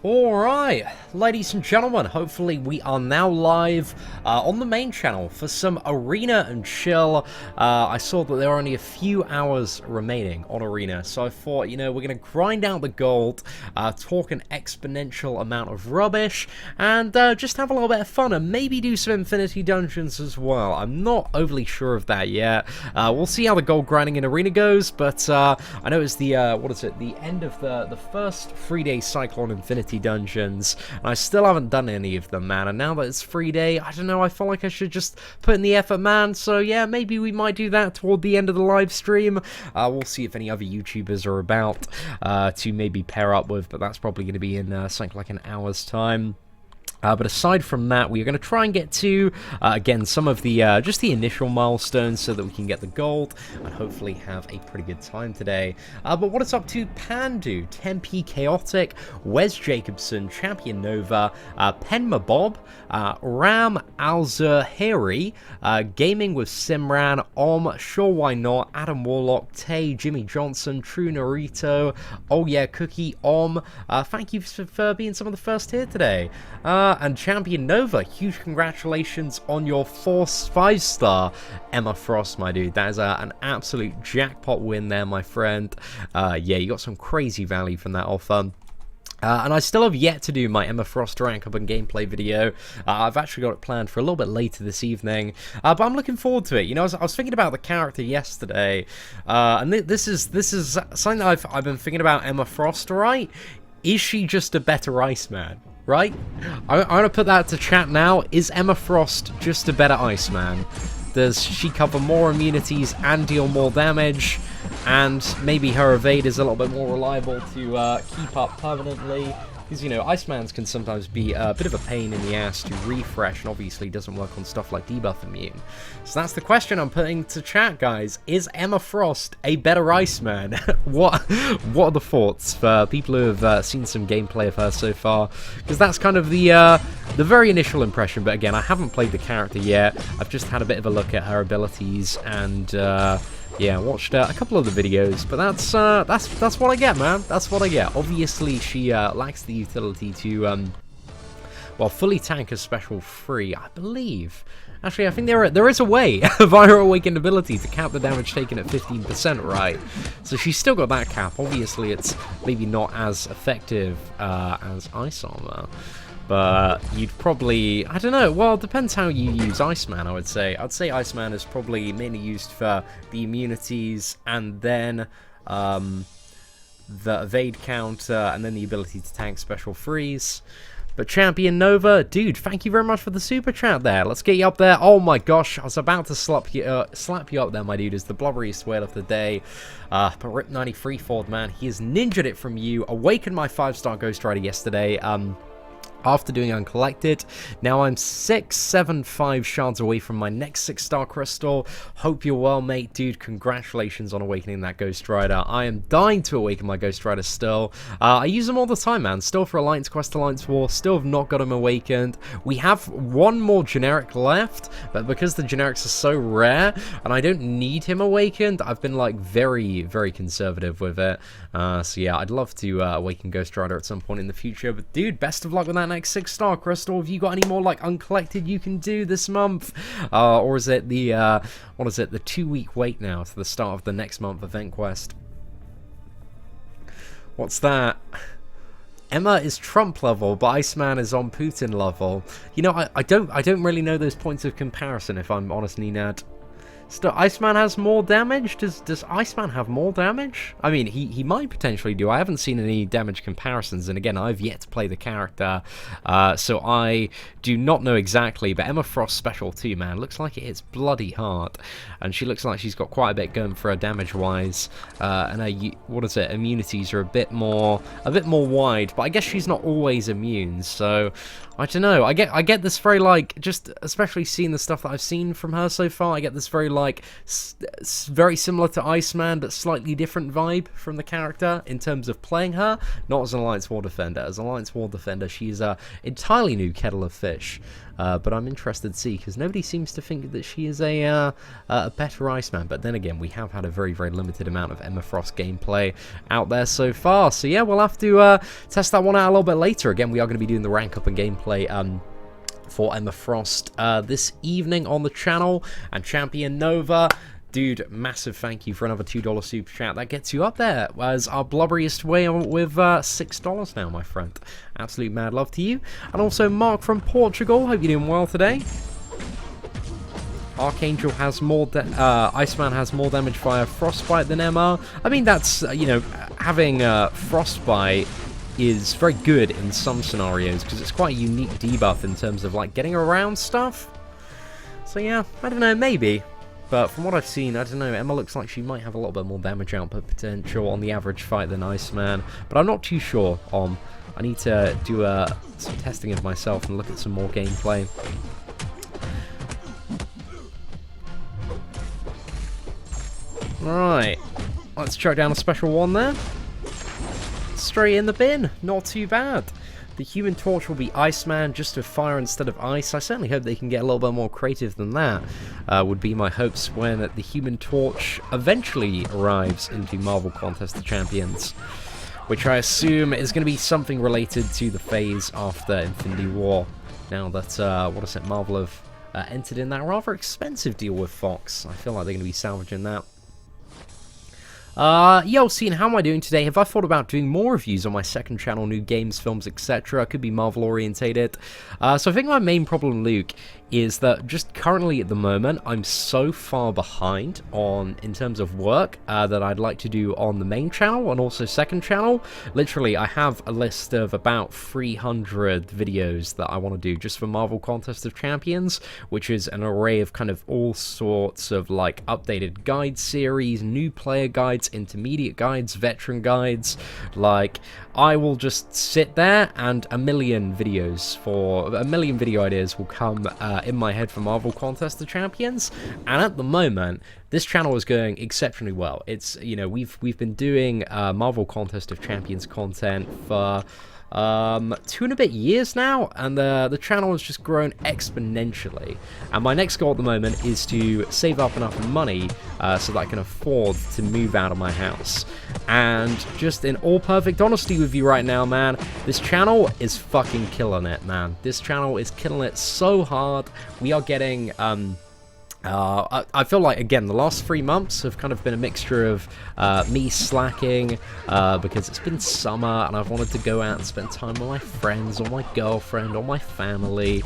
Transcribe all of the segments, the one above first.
Alright, ladies and gentlemen, hopefully we are now live on the main channel for some Arena and Chill. I saw that there are only a few hours remaining on Arena, so I thought, you know, we're going to grind out the gold, talk an exponential amount of rubbish, and just have a little bit of fun, and maybe do some Infinity Dungeons as well. I'm not overly sure of that yet. We'll see how the gold grinding in Arena goes, but I know it's the, the end of the first 3-day cycle on Infinity Dungeons, and I still haven't done any of them, man, and now that it's free day, I don't know, I feel like I should just put in the effort, man, so yeah, maybe we might do that toward the end of the live stream. We'll see if any other YouTubers are about to maybe pair up with, but that's probably going to be in something like an hour's time. But aside from that, we're going to try and get to, again, some of the, just the initial milestones so that we can get the gold and hopefully have a pretty good time today. But what it's up to, Pandu, Tempe Chaotic, Wes Jacobson, Champion Nova, Penma Bob, Ram Alzahiri, Gaming with Simran, Sure Why Not, Adam Warlock, Tay, Jimmy Johnson, True Narito, Oh Yeah Cookie, thank you for being some of the first here today. And Champion Nova, huge congratulations on your 5-star Emma Frost, my dude. That is an absolute jackpot win there, my friend. Yeah, you got some crazy value from that offer. And I still have yet to do my Emma Frost rank up and gameplay video. I've actually got it planned for a little bit later this evening, but I'm looking forward to it. You know, I was thinking about the character yesterday, and this is something that I've been thinking about Emma Frost. Right? Is she just a better Iceman? Right? I'm going to put that to chat now. Is Emma Frost just a better Iceman? Does she cover more immunities and deal more damage? And maybe her evade is a little bit more reliable to keep up permanently? Because, you know, Icemans can sometimes be a bit of a pain in the ass to refresh, and obviously doesn't work on stuff like debuff immune. So that's the question I'm putting to chat, guys. Is Emma Frost a better Iceman? What are the thoughts for people who have seen some gameplay of her so far? Because that's kind of the very initial impression, but again, I haven't played the character yet. I've just had a bit of a look at her abilities, and yeah, watched a couple of the videos, but that's what I get, man. That's what I get. Obviously, she lacks the utility to, well, fully tank a special 3, I believe. Actually, I think there is a way via her awakened ability to cap the damage taken at 15%, right? So she's still got that cap. Obviously, it's maybe not as effective as Ice Armor. But you'd probably, I don't know, well, it depends how you use Iceman, I would say. I'd say Iceman is probably mainly used for the immunities and then the evade counter and then the ability to tank special freeze. But Champion Nova, dude, thank you very much for the super chat there. Let's get you up there. Oh my gosh, I was about to slap you up there, my dude, as the blobberiest whale of the day. But Rip93 Ford, man, he has ninja'd it from you. Awakened my 5-star Ghost Rider yesterday. After doing Uncollected. Now I'm 675 shards away from my next 6-star crystal. Hope you're well, mate. Dude, congratulations on awakening that Ghost Rider. I am dying to awaken my Ghost Rider still. I use them all the time, man. Still for Alliance Quest, Alliance War. Still have not got them awakened. We have one more generic left, but because the generics are so rare, and I don't need him awakened, I've been, like, very, very conservative with it. So yeah, I'd love to awaken Ghost Rider at some point in the future. But dude, best of luck with that next 6-star crystal. Have you got any more like Uncollected you can do this month, or is it the what is it, the 2-week wait now to the start of the next month event quest? What's that? Emma is Trump level, but Iceman is on Putin level. You know, I don't really know those points of comparison, if I'm honest, Nenad. Still, Iceman has more damage? Does Iceman have more damage? I mean, he might potentially do. I haven't seen any damage comparisons, and again, I've yet to play the character, so I do not know exactly, but Emma Frost special too, man. Looks like it hits bloody hard, and she looks like she's got quite a bit going for her damage-wise, and her, what is it, immunities are a bit more wide, but I guess she's not always immune, so I don't know. I get this very, like, just especially seeing the stuff that I've seen from her so far, I get this very, like very similar to Iceman, but slightly different vibe from the character in terms of playing her. Not as an Alliance War Defender. As an Alliance War Defender, she's a entirely new kettle of fish. But I'm interested to see, because nobody seems to think that she is a better Iceman. But then again, we have had a very, very limited amount of Emma Frost gameplay out there so far. So yeah, we'll have to test that one out a little bit later. Again, we are going to be doing the rank up and gameplay for Emma Frost this evening on the channel. And Champion Nova, dude, massive thank you for another $2 super chat. That gets you up there as our blubberiest way with $6 now, my friend. Absolute mad love to you. And also Mark from Portugal, hope you're doing well today. Archangel has more, Iceman has more damage via Frostbite than Emma. I mean, that's, you know, having Frostbite is very good in some scenarios, because it's quite a unique debuff in terms of, like, getting around stuff. So yeah, I don't know, maybe. But from what I've seen, I don't know, Emma looks like she might have a little bit more damage output potential on the average fight than Iceman. But I'm not too sure. I need to do some testing of myself and look at some more gameplay. Alright, let's chuck down a special one there. Straight in the bin, not too bad. The Human Torch will be Iceman, just with fire instead of ice. I certainly hope they can get a little bit more creative than that. Would be my hopes when the Human Torch eventually arrives into Marvel Contest of Champions, which I assume is going to be something related to the phase after Infinity War. Now that, what is it, Marvel have entered in that rather expensive deal with Fox. I feel like they're going to be salvaging that. Yo, Seatin, how am I doing today? Have I thought about doing more reviews on my second channel, new games, films, etc.? Could be Marvel orientated. So I think my main problem, Luke, is that just currently at the moment, I'm so far behind in terms of work that I'd like to do on the main channel and also second channel. Literally, I have a list of about 300 videos that I want to do just for Marvel Contest of Champions, which is an array of kind of all sorts of like updated guide series, new player guides, intermediate guides, veteran guides. Like, I will just sit there and a million video ideas will come in my head for Marvel Contest of Champions. And at the moment, this channel is going exceptionally well. It's, you know, we've been doing Marvel Contest of Champions content for 2 and a bit years now, and the channel has just grown exponentially. And my next goal at the moment is to save up enough money so that I can afford to move out of my house. And just in all perfect honesty with you right now, man, this channel is fucking killing it, man. This channel is killing it so hard. We are getting I feel like, again, the last 3 months have kind of been a mixture of me slacking because it's been summer and I've wanted to go out and spend time with my friends or my girlfriend or my family,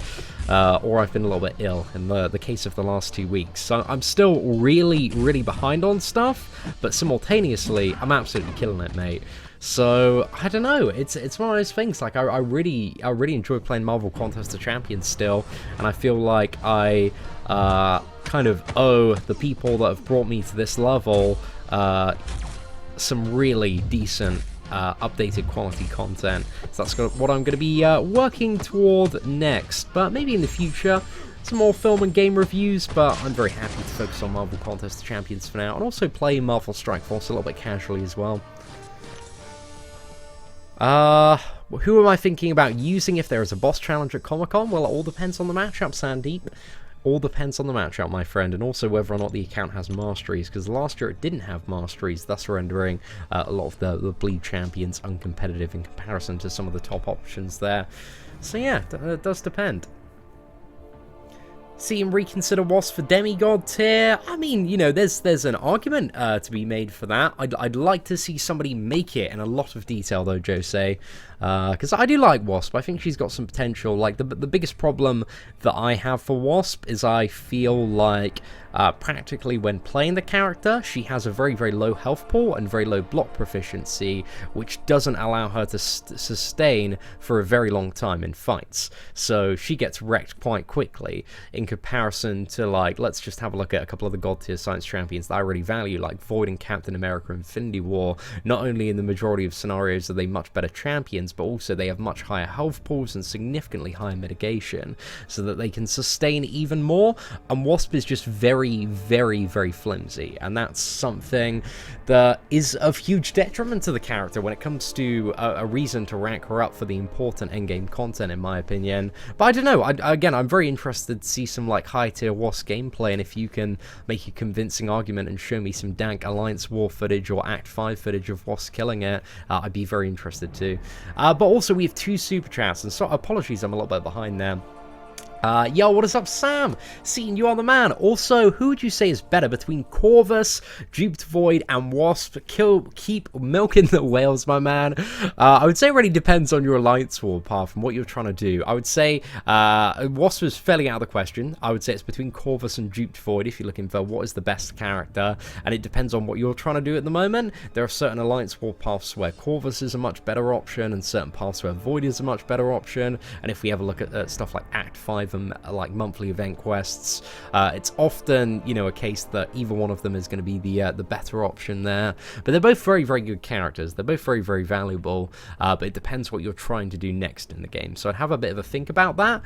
or I've been a little bit ill in the case of the last 2 weeks. So I'm still really, really behind on stuff, but simultaneously, I'm absolutely killing it, mate. So I don't know, it's one of those things. Like I really enjoy playing Marvel Contest of Champions still, and I feel like I kind of owe the people that have brought me to this level some really decent updated quality content. So that's what I'm going to be working toward next. But maybe in the future, some more film and game reviews, but I'm very happy to focus on Marvel Contest of Champions for now, and also play Marvel Strike Force a little bit casually as well. Who am I thinking about using if there is a boss challenge at Comic-Con? Well, it all depends on the matchup, Sandeep. All depends on the matchup, my friend, and also whether or not the account has masteries, because last year it didn't have masteries, thus rendering a lot of the Bleed champions uncompetitive in comparison to some of the top options there. So yeah, it does depend. See him reconsider Wasp for demigod tier. I mean, you know, there's an argument to be made for that. I'd like to see somebody make it in a lot of detail, though, Jose, because I do like Wasp. I think she's got some potential. Like the biggest problem that I have for Wasp is I feel like practically when playing the character, she has a very, very low health pool and very low block proficiency, which doesn't allow her to sustain for a very long time in fights. So she gets wrecked quite quickly, in comparison to, like, let's just have a look at a couple of the god tier science champions that I really value, like Void and Captain America Infinity War. Not only in the majority of scenarios are they much better champions, but also they have much higher health pools and significantly higher mitigation, so that they can sustain even more. And Wasp is just very, very, very flimsy, and that's something that is of huge detriment to the character when it comes to a reason to rank her up for the important endgame content, in my opinion. But I don't know, again, I'm very interested to see some like high tier Wasp gameplay, and if you can make a convincing argument and show me some dank Alliance War footage or Act 5 footage of Wasp killing it, I'd be very interested too. But also we have 2 super chats, and so apologies I'm a little bit behind there. Yo, what is up, Sam? Seatin, you are the man. Also, who would you say is better between Corvus, Duped Void, and Wasp? Keep milking the whales, my man. I would say it really depends on your Alliance War path and what you're trying to do. I would say Wasp is fairly out of the question. I would say it's between Corvus and Duped Void if you're looking for what is the best character, and it depends on what you're trying to do at the moment. There are certain Alliance War paths where Corvus is a much better option, and certain paths where Void is a much better option. And if we have a look at stuff like Act 5 and like monthly event quests, it's often, you know, a case that either one of them is going to be the better option there. But they're both very, very good characters. They're both very, very valuable, but it depends what you're trying to do next in the game. So I'd have a bit of a think about that,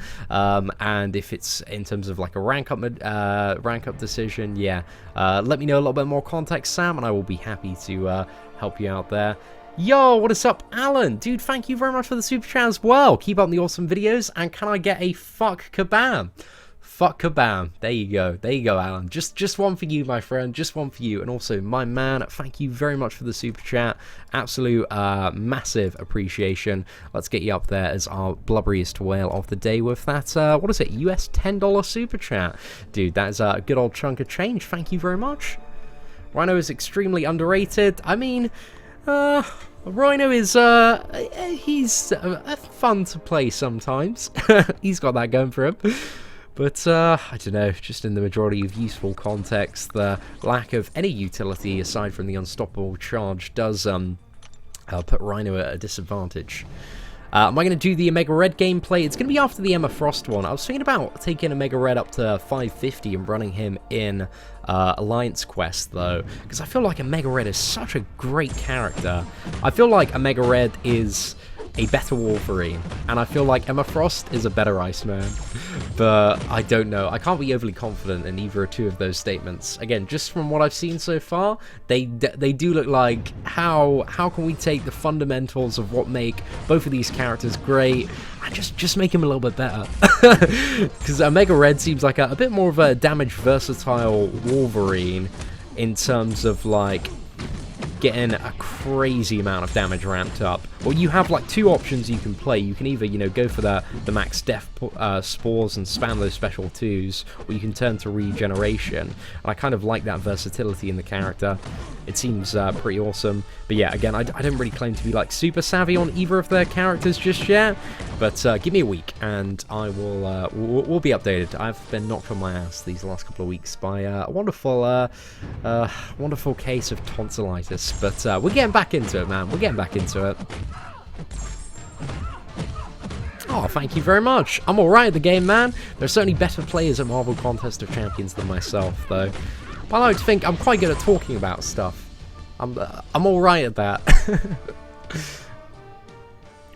and if it's in terms of like a rank up decision, yeah, let me know a little bit more context, Sam, and I will be happy to help you out there. Yo, what is up, Alan? Dude, thank you very much for the super chat as well. Keep up the awesome videos, and can I get a fuck kabam? Fuck kabam. There you go. There you go, Alan. Just one for you, my friend. Just one for you. And also, my man, thank you very much for the super chat. Absolute massive appreciation. Let's get you up there as our blubberiest whale of the day with that, what is it, US $10 super chat. Dude, that is a good old chunk of change. Thank you very much. Rhino is extremely underrated. I mean, Rhino is, he's fun to play sometimes. He's got that going for him. But, I don't know, just in the majority of useful context, the lack of any utility aside from the unstoppable charge does put Rhino at a disadvantage. Am I going to do the Omega Red gameplay? It's going to be after the Emma Frost one. I was thinking about taking Omega Red up to 550 and running him in Alliance Quest, though, because I feel like Omega Red is such a great character. I feel like Omega Red is a better Wolverine, and I feel like Emma Frost is a better Iceman, but I don't know. I can't be overly confident in either or two of those statements. Again, just from what I've seen so far, they do look like how can we take the fundamentals of what make both of these characters great and just make them a little bit better. Because Omega Red seems like a bit more of a damage versatile Wolverine in terms of like getting a crazy amount of damage ramped up. Well, you have like 2 options you can play. You can either, you know, go for the max death spores and spam those special 2s, or you can turn to regeneration. And I kind of like that versatility in the character. It seems pretty awesome. But yeah, again, I don't really claim to be like super savvy on either of their characters just yet. But give me a week and I will we'll be updated. I've been knocked on my ass these last couple of weeks by a wonderful wonderful case of tonsillitis. But we're getting back into it, man. We're getting back into it. Oh, thank you very much. I'm alright at the game, man. There are certainly better players at Marvel Contest of Champions than myself, though. But I like to think I'm quite good at talking about stuff. I'm alright at that.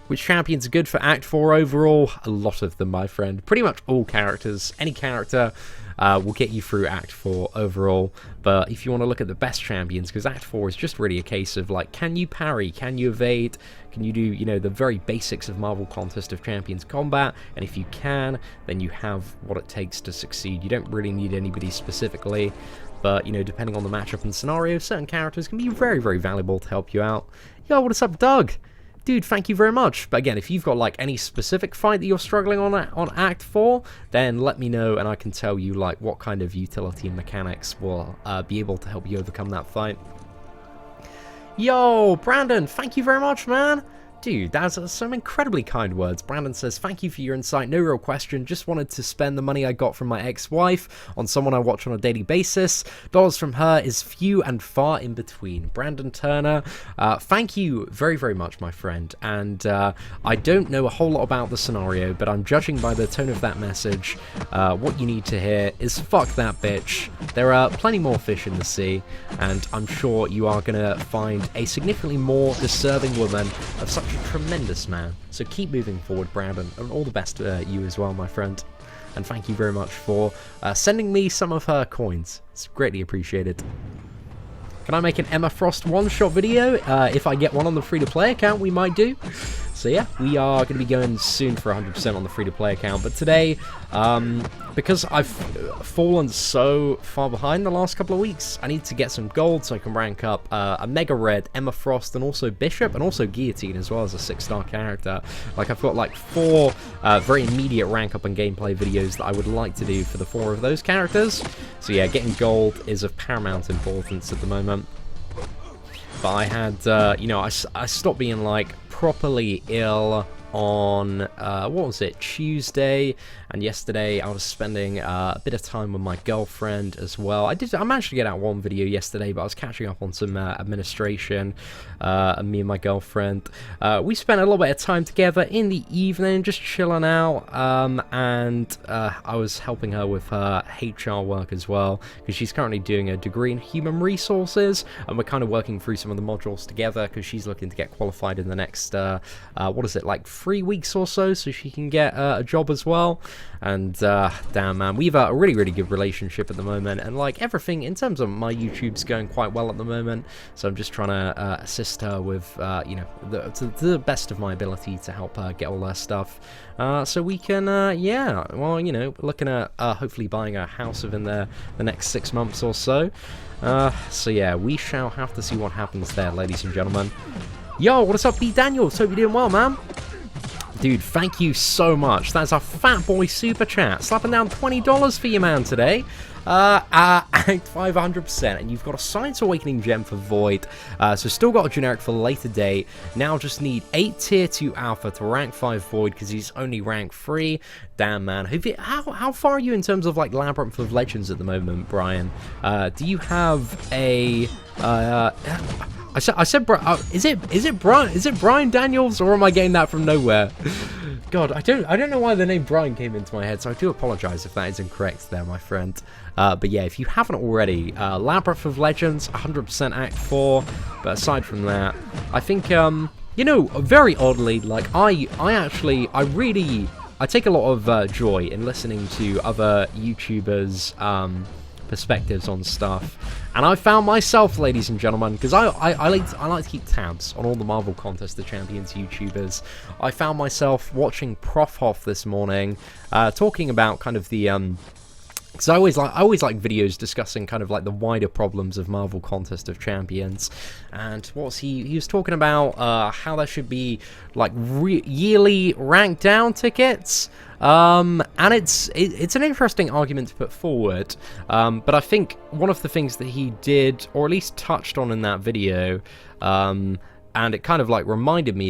Which champions are good for Act 4 overall? A lot of them, my friend. Pretty much all characters. Any character will get you through Act 4 overall. But if you want to look at the best champions, because Act 4 is just really a case of, like, can you parry? Can you evade? Can you do, you know, the very basics of Marvel Contest of Champions combat? And if you can, then you have what it takes to succeed. You don't really need anybody specifically. But, you know, depending on the matchup and scenario, certain characters can be very, very valuable to help you out. Yo, what is up, Doug? Dude, thank you very much. But again, if you've got like any specific fight that you're struggling on Act 4, then let me know and I can tell you like what kind of utility and mechanics will be able to help you overcome that fight. Yo, Brandon, thank you very much, man. Dude, that's some incredibly kind words. Brandon says, thank you for your insight. No real question. Just wanted to spend the money I got from my ex-wife on someone I watch on a daily basis. Dollars from her is few and far in between. Brandon Turner, thank you very, very much, my friend. And I don't know a whole lot about the scenario, but I'm judging by the tone of that message. What you need to hear is fuck that bitch. There are plenty more fish in the sea, and I'm sure you are going to find a significantly more deserving woman of such a tremendous man. So keep moving forward, Brandon, and all the best to you as well, my friend. And thank you very much for sending me some of her coins. It's greatly appreciated. Can I make an Emma Frost one-shot video? If I get one on the free-to-play account, we might do. So yeah, we are going to be going soon for 100% on the free-to-play account. But today, because I've fallen so far behind the last couple of weeks, I need to get some gold so I can rank up a Mega Red, Emma Frost, and also Bishop, and also Guillotine as well as a 6-star character. Like, I've got like 4 very immediate rank up and gameplay videos that I would like to do for the 4 of those characters. So yeah, getting gold is of paramount importance at the moment. But I had, you know, I stopped being like properly ill on, what was it, Tuesday, and yesterday I was spending a bit of time with my girlfriend as well. I managed to get out one video yesterday, but I was catching up on some administration, and me and my girlfriend, we spent a little bit of time together in the evening, just chilling out, and I was helping her with her HR work as well, because she's currently doing a degree in human resources, and we're kind of working through some of the modules together, because she's looking to get qualified in the next, what is it, like 3 weeks or so she can get a job as well. And damn, man, we've a really, really good relationship at the moment, and like everything in terms of my YouTube's going quite well at the moment, so I'm just trying to assist her with you know, to the best of my ability to help her get all her stuff, so we can yeah, well, you know, looking at hopefully buying a house within the next 6 months or so. So yeah, we shall have to see what happens there, ladies and gentlemen. Yo, what is up, Pete Daniels? Hope you're doing well, man. Dude, thank you so much. That's a fat boy super chat. Slapping down $20 for you, man, today. Act 500%, and you've got a Science Awakening gem for Void. So still got a generic for a later date. Now just need 8 tier 2 alpha to rank 5 Void, because he's only rank 3. Damn, man. How far are you in terms of like Labyrinth of Legends at the moment, Brian? Do you have a I said, is it Brian Daniels, or am I getting that from nowhere? God, I don't know why the name Brian came into my head, so I do apologize if that is incorrect there, my friend. But yeah, if you haven't already, Labyrinth of Legends, 100% Act 4. But aside from that, I think, you know, very oddly, like I take a lot of joy in listening to other YouTubers' perspectives on stuff, and I found myself, ladies and gentlemen, because I like to keep tabs on all the Marvel Contest of Champions YouTubers. I found myself watching Prof Hoff this morning, talking about kind of the because I always like videos discussing kind of like the wider problems of Marvel Contest of Champions. And what's he was talking about how there should be like yearly rank down tickets. And it's an interesting argument to put forward, but I think one of the things that he did, or at least touched on in that video, and it kind of like reminded me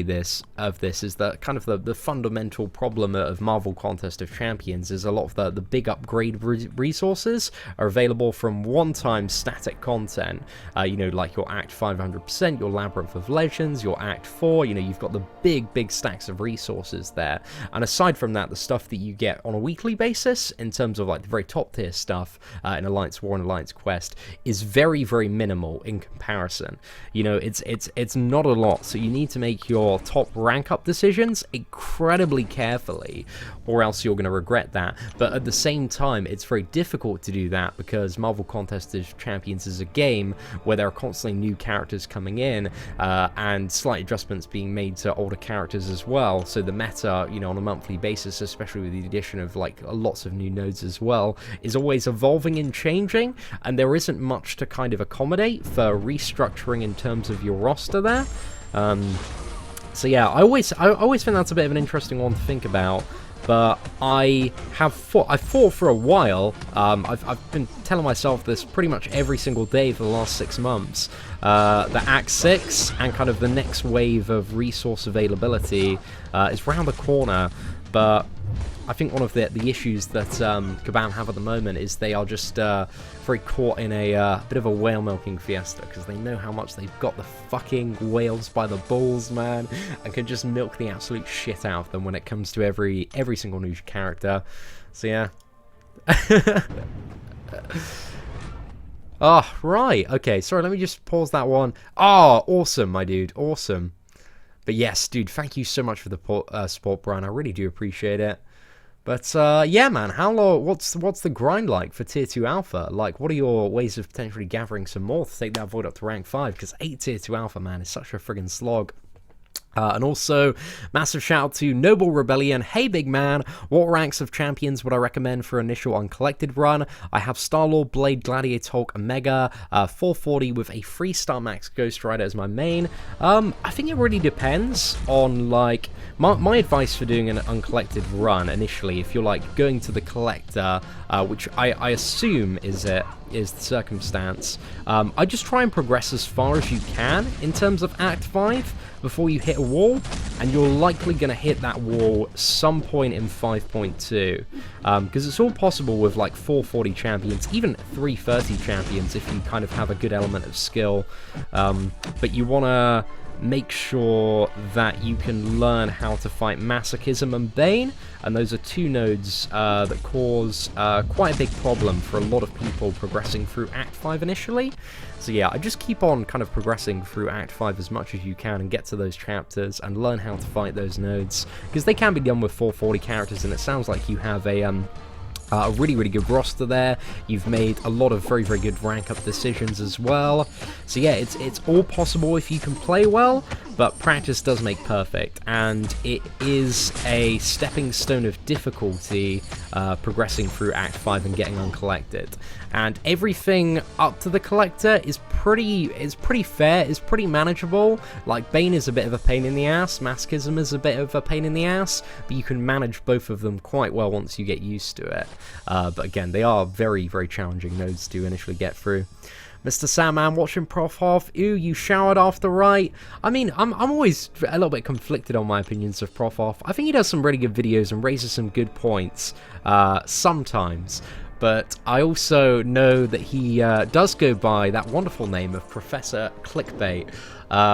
of this, is that kind of the fundamental problem of Marvel Contest of Champions is a lot of the big upgrade resources are available from one-time static content. You know, like your Act 500%, your Labyrinth of Legends, your Act 4, you know, you've got the big stacks of resources there. And aside from that, the stuff that you get on a weekly basis, in terms of like the very top tier stuff in Alliance War and Alliance Quest, is very, very minimal in comparison. You know, it's not a lot, so you need to make your top rank up decisions incredibly carefully, or else you're going to regret that. But at the same time, it's very difficult to do that, because Marvel Contest of Champions is a game where there are constantly new characters coming in, and slight adjustments being made to older characters as well. So the meta, you know, on a monthly basis, especially with the addition of like lots of new nodes as well, is always evolving and changing, and there isn't much to kind of accommodate for restructuring in terms of your roster there. So yeah, I always think that's a bit of an interesting one to think about, but I fought for a while. I've been telling myself this pretty much every single day for the last 6 months. The Act 6 and kind of the next wave of resource availability is round the corner, but I think one of the issues that Kabam have at the moment is they are just very caught in a bit of a whale milking fiesta, because they know how much they've got the fucking whales by the balls, man, and can just milk the absolute shit out of them when it comes to every single new character. So yeah. Oh, right, okay, sorry, let me just pause that one. Oh, awesome, my dude, awesome. But yes, dude, thank you so much for the support, Brian, I really do appreciate it. But yeah, man, how long? What's the grind like for Tier 2 Alpha? Like, what are your ways of potentially gathering some more to take that void up to rank 5? Because 8 Tier 2 Alpha, man, is such a friggin' slog. And also, massive shout out to Noble Rebellion. Hey, big man, what ranks of champions would I recommend for initial uncollected run? I have Star-Lord, Blade, Gladiator, Hulk, Omega, 440 with a 3-star max Ghost Rider as my main. I think it really depends on, like, my advice for doing an uncollected run initially, if you're, like, going to the collector, which I assume is the circumstance. I just try and progress as far as you can in terms of Act 5 before you hit a wall, and you're likely going to hit that wall some point in 5.2, because it's all possible with like 440 champions, even 330 champions if you kind of have a good element of skill, but you want to make sure that you can learn how to fight Masochism and Bane, and those are 2 nodes that cause quite a big problem for a lot of people progressing through Act 5 initially. So yeah, I just keep on kind of progressing through Act 5 as much as you can and get to those chapters and learn how to fight those nodes, because they can be done with 440 characters, and it sounds like you have a really, really good roster there. You've made a lot of very, very good rank-up decisions as well. So yeah, it's all possible if you can play well, but practice does make perfect, and it is a stepping stone of difficulty progressing through Act 5 and getting uncollected. And everything up to the collector is pretty fair, is pretty manageable. Like, Bane is a bit of a pain in the ass, Masochism is a bit of a pain in the ass, but you can manage both of them quite well once you get used to it. But again, they are very, very challenging nodes to initially get through. Mr. Sandman watching Prof Hoff. Ooh, you showered after, right? I mean, I'm always a little bit conflicted on my opinions of Prof Hoff. I think he does some really good videos and raises some good points sometimes. But I also know that he does go by that wonderful name of Professor Clickbait,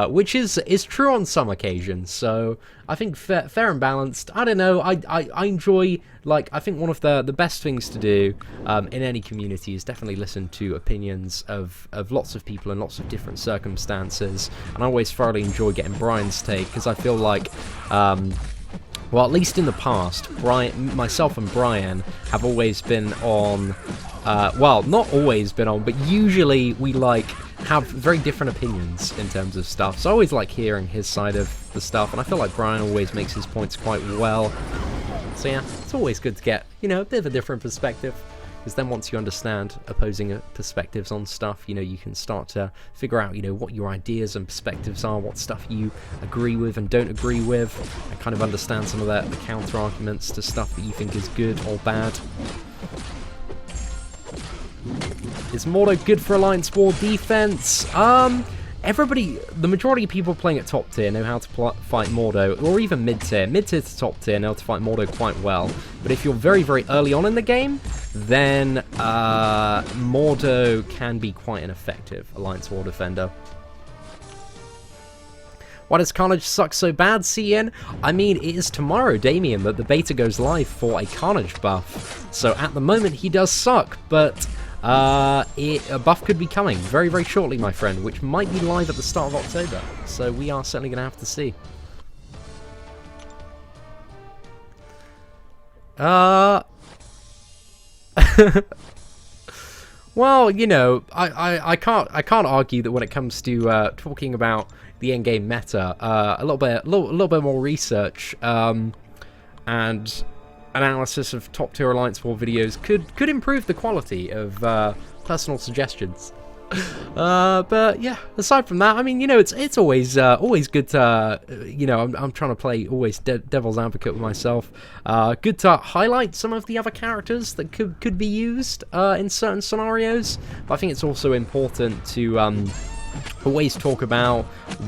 which is true on some occasions. So I think fair and balanced. I don't know. I enjoy, like, I think one of the best things to do in any community is definitely listen to opinions of lots of people in lots of different circumstances. And I always thoroughly enjoy getting Brian's take, because I feel like, well, at least in the past, myself and Brian have always been on, well, not always been on, but usually we, like, have very different opinions in terms of stuff. So I always like hearing his side of the stuff, and I feel like Brian always makes his points quite well. So yeah, it's always good to get, you know, a bit of a different perspective. Because then once you understand opposing perspectives on stuff, you know, you can start to figure out, you know, what your ideas and perspectives are, what stuff you agree with and don't agree with, and kind of understand some of the counter-arguments to stuff that you think is good or bad. Is Mordo good for Alliance War defense? Everybody, the majority of people playing at top tier know how to fight Mordo, or even mid tier to top tier know how to fight Mordo quite well. But if you're very, very early on in the game, then Mordo can be quite an effective Alliance War defender. Why does Carnage suck so bad, Seatin? I mean, it is tomorrow, Damien, that the beta goes live for a Carnage buff. So at the moment, he does suck, but a buff could be coming very, very shortly, my friend, which might be live at the start of October. So we are certainly going to have to see. Well, you know, I can't argue that when it comes to talking about the endgame meta, a little bit more research and analysis of top tier Alliance War videos could improve the quality of personal suggestions. But yeah, aside from that, I mean, you know, it's always good to, you know, I'm trying to play always devil's advocate with myself. Good to highlight some of the other characters that could be used in certain scenarios. But I think it's also important to always talk about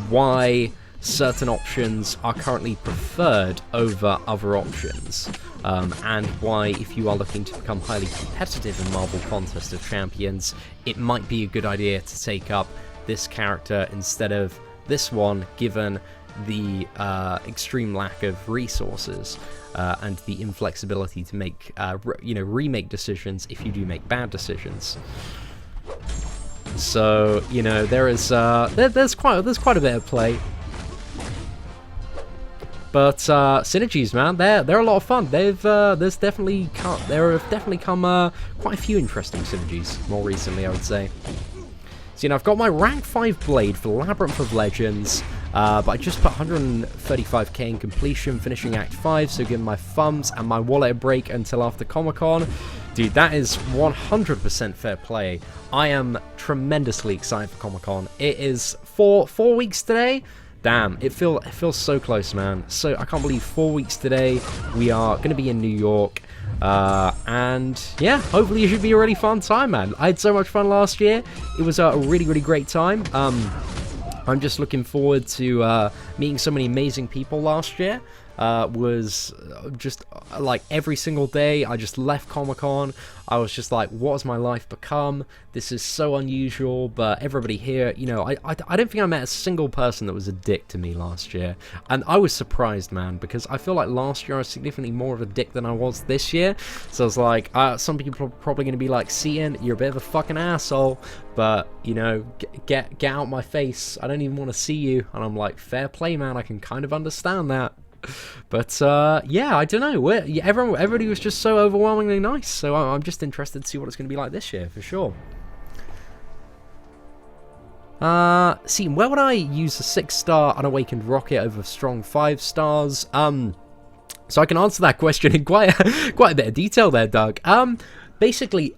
why certain options are currently preferred over other options. And why, if you are looking to become highly competitive in Marvel Contest of Champions, it might be a good idea to take up this character instead of this one, given the extreme lack of resources and the inflexibility to make, you know, remake decisions if you do make bad decisions. So, you know, there is there's quite a bit of play. But synergies, man, they're a lot of fun. There have definitely come quite a few interesting synergies more recently, I would say. So, you know, I've got my rank 5 blade for Labyrinth of Legends, but I just put 135k in completion, finishing Act 5, so giving my thumbs and my wallet a break until after Comic-Con. Dude, that is 100% fair play. I am tremendously excited for Comic-Con. It is 4 weeks today. Damn, it feels so close, man. So I can't believe 4 weeks today. We are going to be in New York. And yeah, hopefully it should be a really fun time, man. I had so much fun last year. It was a really, really great time. I'm just looking forward to meeting so many amazing people last year. Was just like every single day I just left Comic-Con, I was just like, what has my life become? This is so unusual. But everybody here, you know, I don't think I met a single person that was a dick to me last year, and I was surprised, man, because I feel like last year I was significantly more of a dick than I was this year. So I was like, some people are probably going to be like, Seatin, you're a bit of a fucking asshole, but you know, get out my face, I don't even want to see you. And I'm like, fair play, man, I can kind of understand that. But yeah, I don't know. Everybody was just so overwhelmingly nice. So I'm just interested to see what it's going to be like this year for sure. See, where would I use a 6-star unawakened rocket over strong 5 stars? So I can answer that question in quite a bit of detail there, Doug. Basically,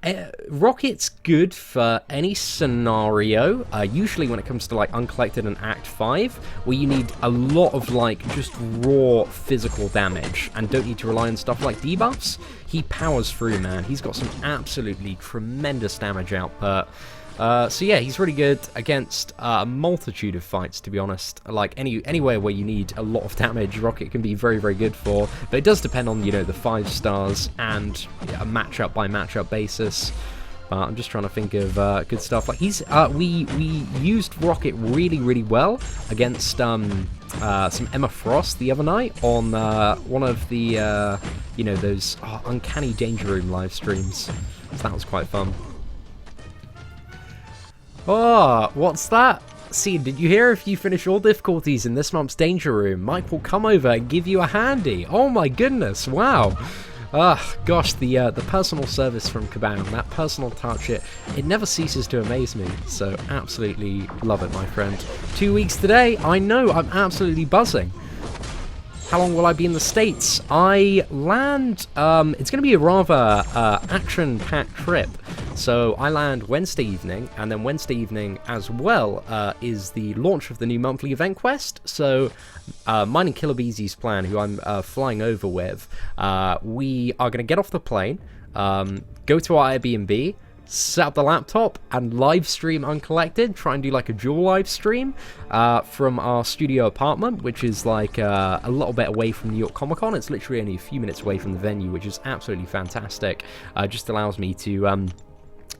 Rocket's good for any scenario, usually when it comes to like Uncollected and Act 5, where you need a lot of like just raw physical damage and don't need to rely on stuff like debuffs. He powers through, man. He's got some absolutely tremendous damage output. So yeah, he's really good against a multitude of fights, to be honest. Like anywhere where you need a lot of damage, Rocket can be very, very good for. But it does depend on, you know, the 5 stars and a matchup by matchup basis. I'm just trying to think of good stuff. Like we used Rocket really, really well against some Emma Frost the other night on one of the you know, those Uncanny Danger Room live streams. So that was quite fun. Oh, what's that? See, did you hear? If you finish all difficulties in this month's Danger Room, Mike will come over and give you a handy. Oh my goodness, wow. Gosh, the personal service from Kabam, that personal touch, it never ceases to amaze me. So absolutely love it, my friend. 2 weeks today, I know, I'm absolutely buzzing. How long will I be in the States? I land, it's going to be a rather action-packed trip. So I land Wednesday evening, and then Wednesday evening as well is the launch of the new monthly event quest. So mine and Killer Beezy's plan, who I'm flying over with, we are going to get off the plane, go to our Airbnb, set up the laptop, and live stream Uncollected. Try and do like a dual live stream from our studio apartment, which is like a little bit away from New York Comic Con. It's literally only a few minutes away from the venue, which is absolutely fantastic. Just allows me to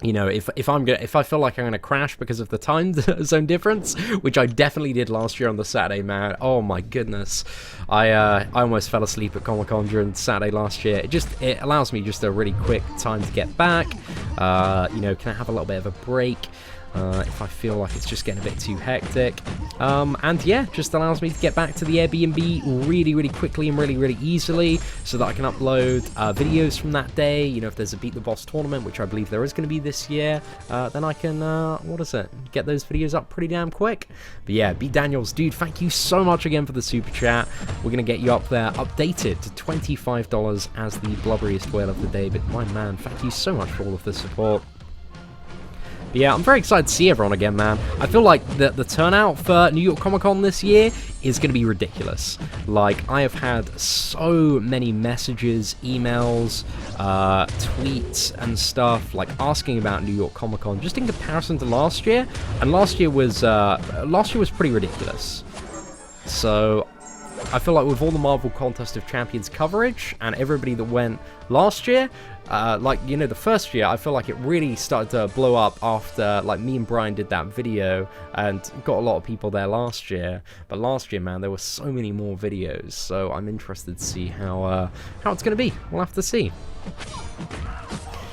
you know, if I feel like I'm gonna crash because of the time zone difference, which I definitely did last year on the Saturday, man. Oh my goodness, I almost fell asleep at Comic-Con during Saturday last year. It allows me just a really quick time to get back. You know, can I have a little bit of a break if I feel like it's just getting a bit too hectic. And yeah, just allows me to get back to the Airbnb really, really quickly and really, really easily, so that I can upload videos from that day. You know, if there's a Beat the Boss tournament, which I believe there is going to be this year, then I can, get those videos up pretty damn quick. But yeah, Beat Daniels, dude, thank you so much again for the super chat. We're going to get you up there, updated to $25 as the blubberiest whale of the day. But my man, thank you so much for all of the support. But yeah, I'm very excited to see everyone again, man. I feel like the turnout for New York Comic Con this year is going to be ridiculous. Like, I have had so many messages, emails, tweets and stuff, like, asking about New York Comic Con, just in comparison to last year. And last year was pretty ridiculous. So I feel like with all the Marvel Contest of Champions coverage and everybody that went last year, like, you know, the first year, I feel like it really started to blow up after, like, me and Brian did that video and got a lot of people there last year. But last year, man, there were so many more videos, so I'm interested to see how it's going to be. We'll have to see.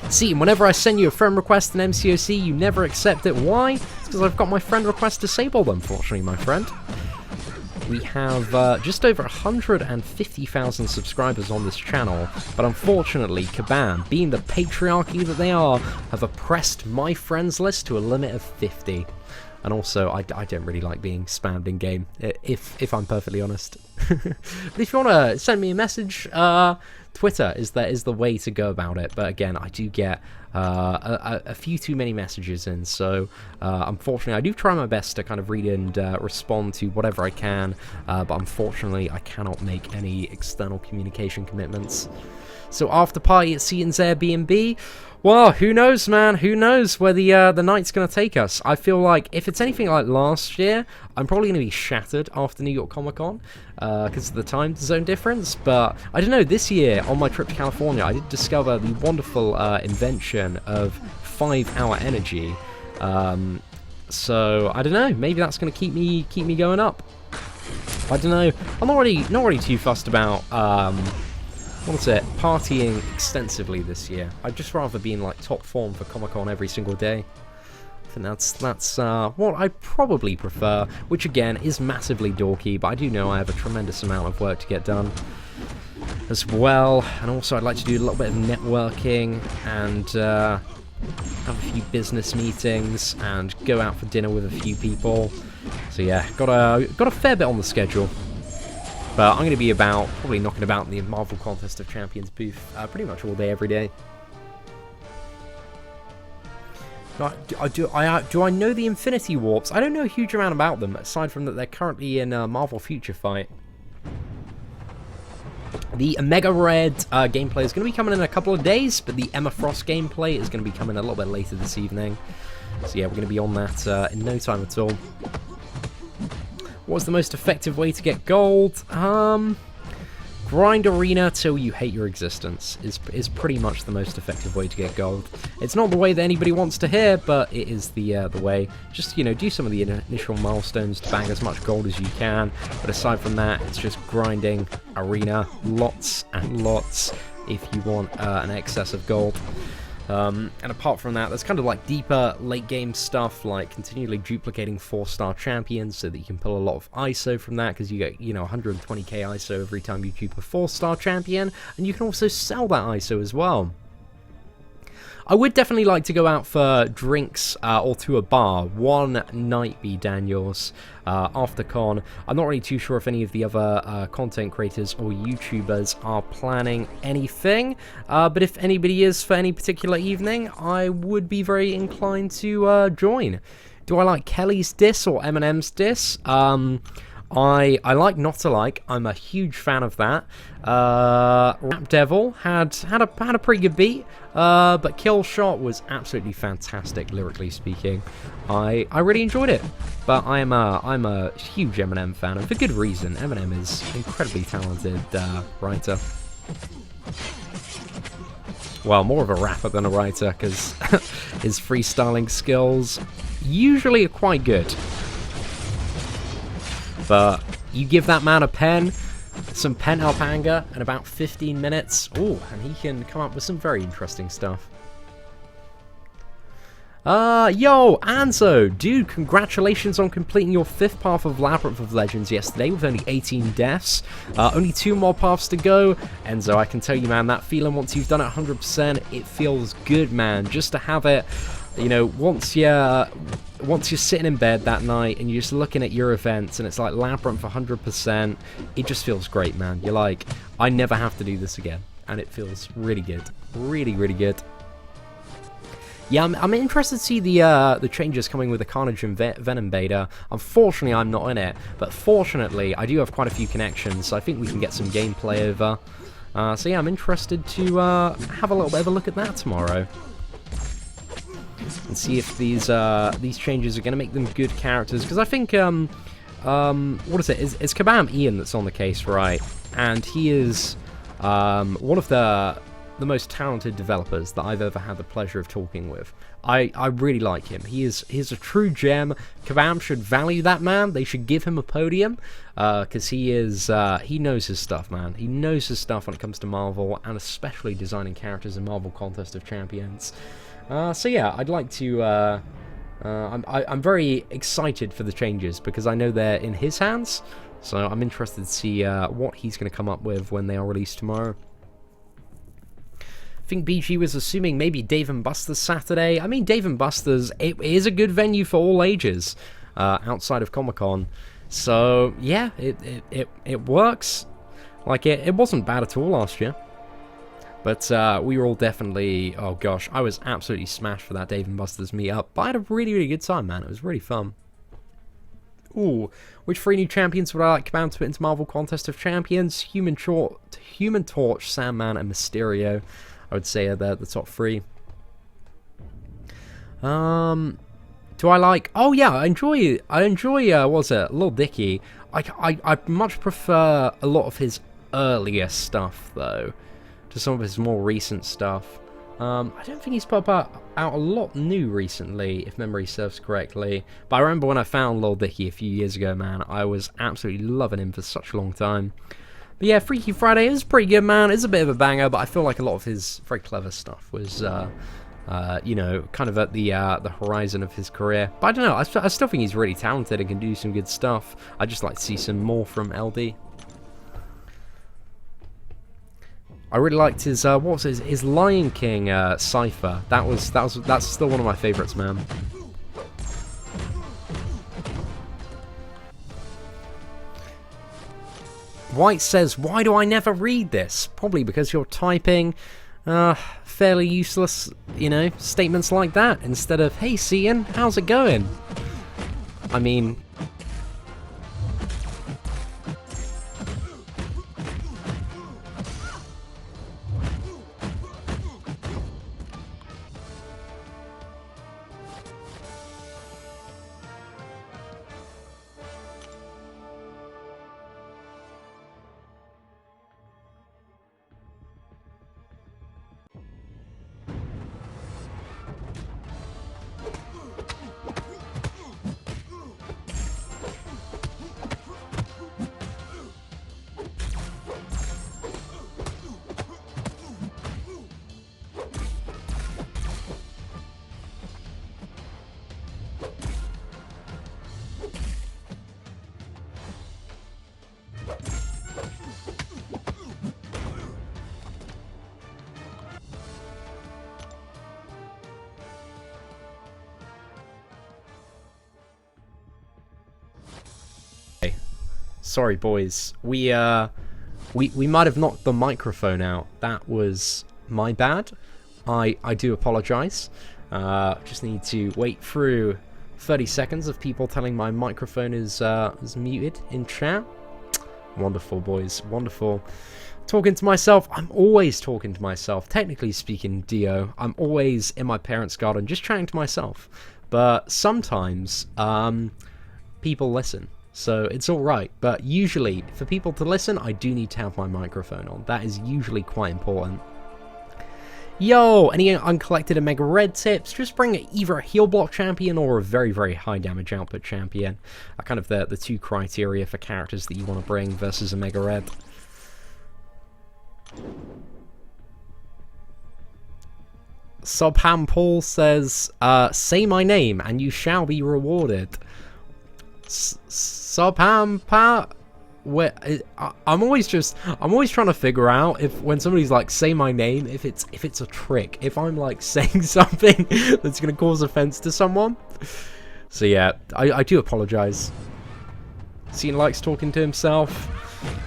See, whenever I send you a friend request in MCOC, you never accept it. Why? It's because I've got my friend request disabled, unfortunately, my friend. We have just over 150,000 subscribers on this channel, but unfortunately, Kabam, being the patriarchy that they are, have oppressed my friends list to a limit of 50. And also, I don't really like being spammed in-game, if I'm perfectly honest. But if you want to send me a message, Twitter is the way to go about it. But again, I do get a few too many messages in, so unfortunately I do try my best to kind of read and respond to whatever I can, but unfortunately I cannot make any external communication commitments. So after party at Seatin's Airbnb, well, who knows, man? Who knows where the night's going to take us? I feel like if it's anything like last year, I'm probably going to be shattered after New York Comic Con because of the time zone difference. But I don't know, this year on my trip to California, I did discover the wonderful invention of 5-hour energy. So I don't know, maybe that's going to keep me going up. I don't know. I'm not really too fussed about partying extensively this year. I'd just rather be in like top form for Comic-Con every single day. I think that's what I probably prefer, which again is massively dorky, but I do know I have a tremendous amount of work to get done as well. And also I'd like to do a little bit of networking and have a few business meetings and go out for dinner with a few people. So yeah, got a fair bit on the schedule. But I'm going to be probably knocking about the Marvel Contest of Champions booth pretty much all day, every day. Do I know the Infinity Warps? I don't know a huge amount about them, aside from that they're currently in Marvel Future Fight. The Omega Red gameplay is going to be coming in a couple of days, but the Emma Frost gameplay is going to be coming a little bit later this evening. So yeah, we're going to be on that in no time at all. What's the most effective way to get gold? Grind Arena till you hate your existence is pretty much the most effective way to get gold. It's not the way that anybody wants to hear, but it is the way. Just, you know, do some of the initial milestones to bag as much gold as you can, but aside from that, it's just grinding Arena lots and lots if you want an excess of gold. And apart from that, there's kind of like deeper late game stuff, like continually duplicating 4-star champions so that you can pull a lot of ISO from that, because you get, you know, 120k ISO every time you dupe a 4-star champion, and you can also sell that ISO as well. I would definitely like to go out for drinks or to a bar one night, B. Daniels, after con. I'm not really too sure if any of the other content creators or YouTubers are planning anything, but if anybody is for any particular evening, I would be very inclined to join. Do I like Kelly's diss or Eminem's diss? I like Not to Like. I'm a huge fan of that. Rap Devil had a pretty good beat, but Kill Shot was absolutely fantastic, lyrically speaking. I really enjoyed it. But I'm a huge Eminem fan, and for good reason. Eminem is an incredibly talented writer. Well, more of a rapper than a writer, because his freestyling skills usually are quite good. But you give that man a pen, some pent-up anger, and about 15 minutes, ooh, and he can come up with some very interesting stuff. Yo, Anzo, dude, congratulations on completing your 5th path of Labyrinth of Legends yesterday with only 18 deaths. Only 2 more paths to go. Enzo, I can tell you, man, that feeling once you've done it 100%, it feels good, man, just to have it. You know, once you're sitting in bed that night and you're just looking at your events and it's like Labyrinth 100%, it just feels great, man. You're like, I never have to do this again. And it feels really good. Really, really good. Yeah, I'm interested to see the changes coming with the Carnage and Venom beta. Unfortunately, I'm not in it, but fortunately, I do have quite a few connections, so I think we can get some gameplay over. So yeah, I'm interested to have a little bit of a look at that tomorrow. And see if these changes are going to make them good characters. Because I think, what is it? It's Kabam Ian that's on the case, right? And he is one of the most talented developers that I've ever had the pleasure of talking with. I really like him. He's a true gem. Kabam should value that man. They should give him a podium, because he knows his stuff, man. He knows his stuff when it comes to Marvel, and especially designing characters in Marvel Contest of Champions. So yeah, I'd like to. I'm very excited for the changes because I know they're in his hands. So I'm interested to see what he's going to come up with when they are released tomorrow. I think BG was assuming maybe Dave & Buster's Saturday. I mean, Dave & Buster's, it is a good venue for all ages outside of Comic-Con. So, yeah, it works. Like, it wasn't bad at all last year. But we were all definitely, oh gosh, I was absolutely smashed for that Dave & Buster's meetup. But I had a really, really good time, man. It was really fun. Ooh, which 3 new champions would I like Kabam to put into Marvel Contest of Champions? Human Torch, Sandman, and Mysterio. I would say are the top 3. Do I like? Oh yeah, I enjoy. What was it? Lil Dicky. I much prefer a lot of his earlier stuff though, to some of his more recent stuff. I don't think he's put out a lot new recently, if memory serves correctly. But I remember when I found Lil Dicky a few years ago, man, I was absolutely loving him for such a long time. But yeah, Freaky Friday is pretty good, man. It's a bit of a banger, but I feel like a lot of his very clever stuff was, you know, kind of at the horizon of his career. But I don't know, I still think he's really talented and can do some good stuff. I'd just like to see some more from LD. I really liked his, what was his Lion King cipher. That's still one of my favorites, man. White says, why do I never read this? Probably because you're typing fairly useless, you know, statements like that instead of, hey, Seatin, how's it going? I mean... Sorry, boys. We might have knocked the microphone out. That was my bad. I do apologize. Just need to wait through 30 seconds of people telling my microphone is muted in chat. Wonderful, boys. Wonderful. Talking to myself. I'm always talking to myself. Technically speaking, Dio, I'm always in my parents' garden just chatting to myself. But sometimes people listen. So it's alright, but usually, for people to listen, I do need to have my microphone on. That is usually quite important. Yo, any uncollected Omega Red tips? Just bring either a heal block champion or a very, very high damage output champion. Kind of the 2 criteria for characters that you want to bring versus Omega Red. Subham Paul says, say my name and you shall be rewarded. Subham Pa, where I'm always trying to figure out if when somebody's like say my name, if it's a trick, if I'm like saying something that's gonna cause offense to someone. So yeah, I do apologize. Seatin likes talking to himself.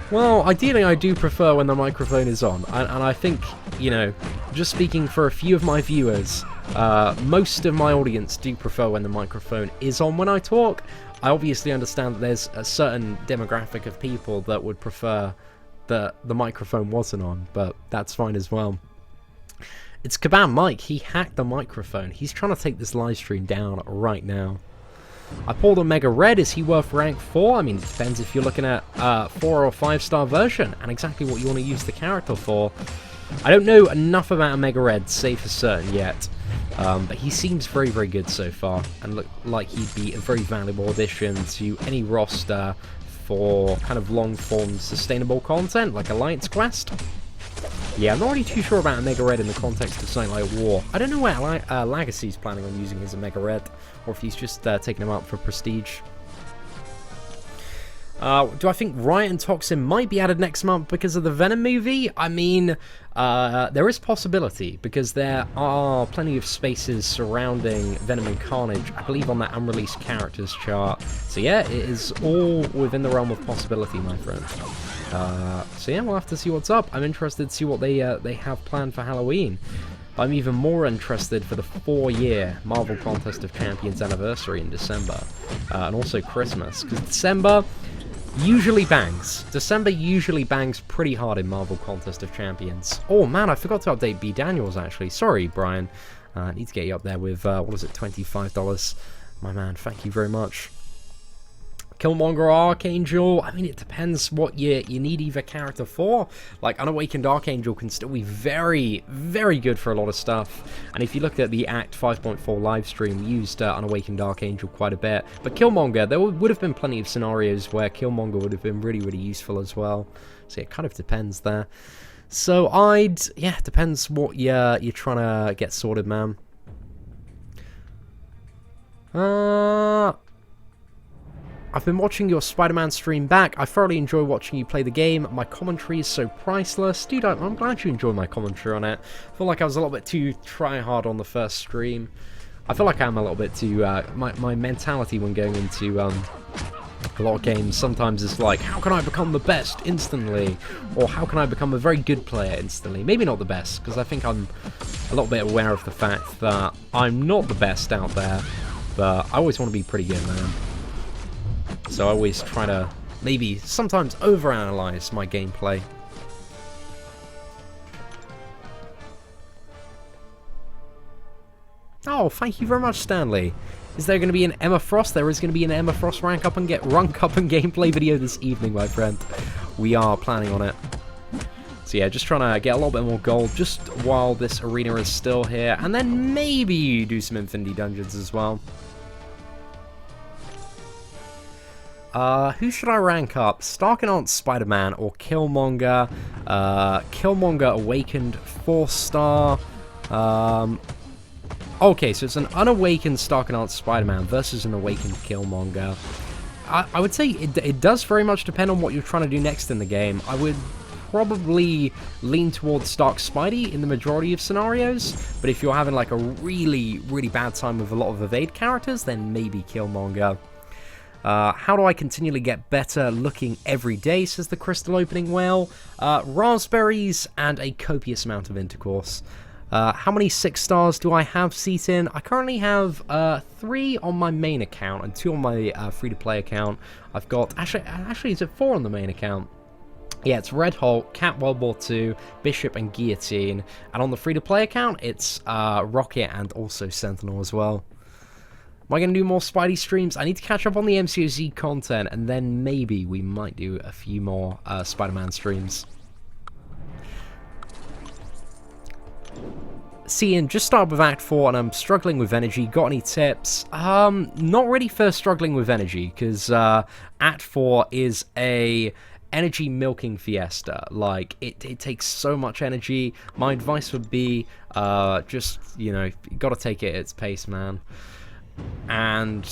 Well, ideally I do prefer when the microphone is on, and I think, you know, just speaking for a few of my viewers, Most of my audience do prefer when the microphone is on when I talk. I obviously understand that there's a certain demographic of people that would prefer that the microphone wasn't on, but that's fine as well. It's Kabam Mike. He hacked the microphone. He's trying to take this live stream down right now. I pulled a Mega Red. Is he worth rank 4? I mean, it depends if you're looking at 4 or 5-star version and exactly what you want to use the character for. I don't know enough about a Mega Red, say for certain yet, but he seems very, very good so far and look like he'd be a very valuable addition to any roster for kind of long-form sustainable content like Alliance Quest. Yeah, I'm not really too sure about a Mega Red in the context of something like War. I don't know where Legacy's planning on using his Mega Red, or if he's just taking him out for prestige. Do I think Riot and Toxin might be added next month because of the Venom movie? I mean, there is possibility, because there are plenty of spaces surrounding Venom and Carnage, I believe, on that unreleased characters chart. So yeah, it is all within the realm of possibility, my friend. So yeah, we'll have to see what's up. I'm interested to see what they have planned for Halloween. I'm even more interested for the 4-year Marvel Contest of Champions anniversary in December, and also Christmas, because December usually bangs. December usually bangs pretty hard in Marvel Contest of Champions. Oh man, I forgot to update B. Daniels actually. Sorry, Brian. I need to get you up there with, what is it, $25. My man, thank you very much. Killmonger Archangel, I mean, it depends what you need either character for. Like, Unawakened Archangel can still be very, very good for a lot of stuff. And if you look at the Act 5.4 live stream, we used Unawakened Archangel quite a bit. But Killmonger, there would have been plenty of scenarios where Killmonger would have been really, really useful as well. So it kind of depends there. So yeah, depends what you're trying to get sorted, man. I've been watching your Spider-Man stream back. I thoroughly enjoy watching you play the game. My commentary is so priceless. Dude, I'm glad you enjoy my commentary on it. I feel like I was a little bit too try-hard on the first stream. I feel like I'm a little bit too... my mentality when going into a lot of games sometimes is like, how can I become the best instantly? Or how can I become a very good player instantly? Maybe not the best, because I think I'm a little bit aware of the fact that I'm not the best out there. But I always want to be pretty good, man. So I always try to maybe sometimes overanalyze my gameplay. Oh, thank you very much, Stanley. Is there going to be an Emma Frost? There is going to be an Emma Frost rank up and gameplay video this evening, my friend. We are planning on it. So yeah, just trying to get a little bit more gold just while this arena is still here, and then maybe do some Infinity Dungeons as well. Who should I rank up? Starkanaut Spider-Man or Killmonger? Killmonger Awakened 4-star. Okay, so it's an unawakened Starkanaut Spider-Man versus an awakened Killmonger. I would say it does very much depend on what you're trying to do next in the game. I would probably lean towards Stark Spidey in the majority of scenarios, but if you're having like a really, really bad time with a lot of evade characters, then maybe Killmonger. How do I continually get better looking every day, says the Crystal Opening Whale? Raspberries and a copious amount of intercourse. How many 6 stars do I have, Seatin? I currently have 3 on my main account and 2 on my free-to-play account. I've got... Actually, is it 4 on the main account? Yeah, it's Red Hulk, Cat World War II, Bishop, and Guillotine. And on the free-to-play account, it's Rocket and also Sentinel as well. Am I going to do more Spidey streams? I need to catch up on the MCOZ content, and then maybe we might do a few more Spider-Man streams. Seeing, just started with Act 4, and I'm struggling with energy. Got any tips? Not really for struggling with energy, because Act 4 is a energy milking fiesta. Like, it takes so much energy. My advice would be, just, you know, you got to take it at its pace, man. And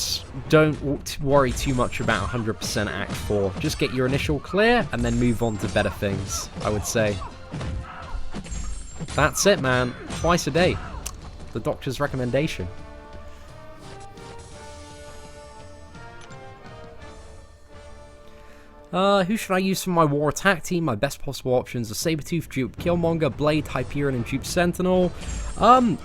don't worry too much about 100% Act 4. Just get your initial clear and then move on to better things, I would say. That's it, man. Twice a day. The doctor's recommendation. Who should I use for my war attack team? My best possible options are Sabretooth, Dupe Killmonger, Blade, Hyperion, and Dupe Sentinel.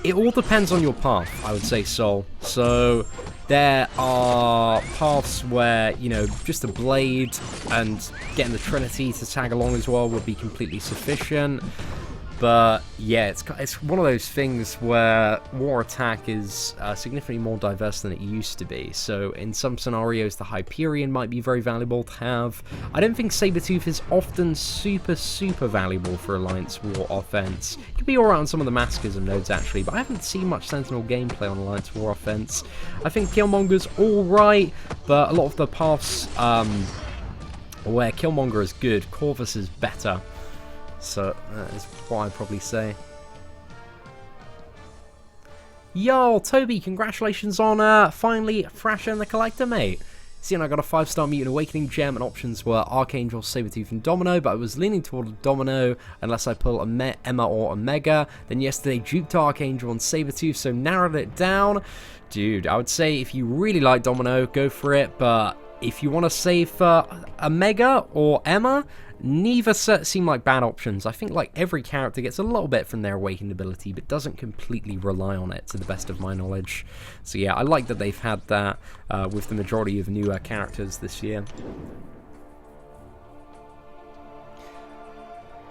It all depends on your path, I would say, Sol. So there are paths where, you know, just a Blade and getting the Trinity to tag along as well would be completely sufficient. But yeah, it's one of those things where war attack is significantly more diverse than it used to be. So in some scenarios, the Hyperion might be very valuable to have. I don't think Sabretooth is often super valuable for Alliance War offense. It could be alright on some of the Masochism nodes actually, but I haven't seen much Sentinel gameplay on Alliance War offense. I think Killmonger's alright, but a lot of the paths where Killmonger is good, Corvus is better. So, that is what I'd probably say. Yo, Toby, congratulations on finally Thrasher and the Collector, mate. Seeing I got a 5-star Mutant Awakening gem, and options were Archangel, Sabretooth, and Domino, but I was leaning toward Domino unless I pull a Emma or a Mega. Then yesterday, duped Archangel and Sabretooth, so narrowed it down. Dude, I would say if you really like Domino, go for it, but if you want to save for a Mega or Emma, neither seem like bad options. I think like every character gets a little bit from their awakened ability, but doesn't completely rely on it to the best of my knowledge. So yeah, I like that they've had that with the majority of newer characters this year.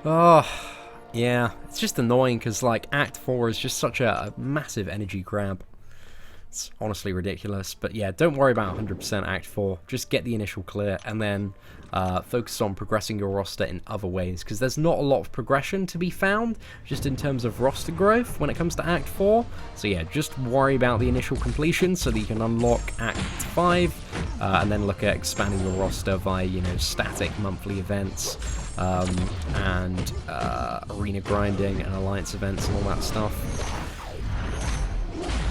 Oh, yeah, it's just annoying because like Act 4 is just such a massive energy grab. It's honestly ridiculous, but yeah, don't worry about 100% Act 4. Just get the initial clear, and then focus on progressing your roster in other ways, because there's not a lot of progression to be found, just in terms of roster growth when it comes to Act 4. So yeah, just worry about the initial completion so that you can unlock Act 5, and then look at expanding your roster via, you know, static monthly events, and arena grinding and alliance events and all that stuff.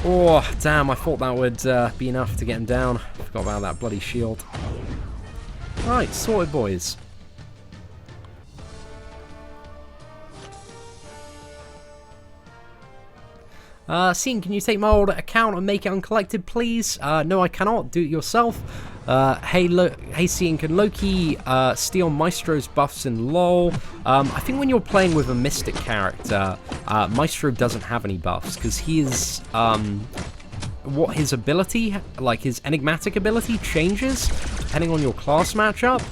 Oh, damn, I thought that would be enough to get him down. Forgot about that bloody shield. Right, sorted, boys. Seatin, can you take my old account and make it uncollected, please? No, I cannot. Do it yourself. Hey, Seatin, can Loki steal Maestro's buffs in LoL? I think when you're playing with a Mystic character, Maestro doesn't have any buffs, because he is, what his ability, like his enigmatic ability, changes depending on your class matchup.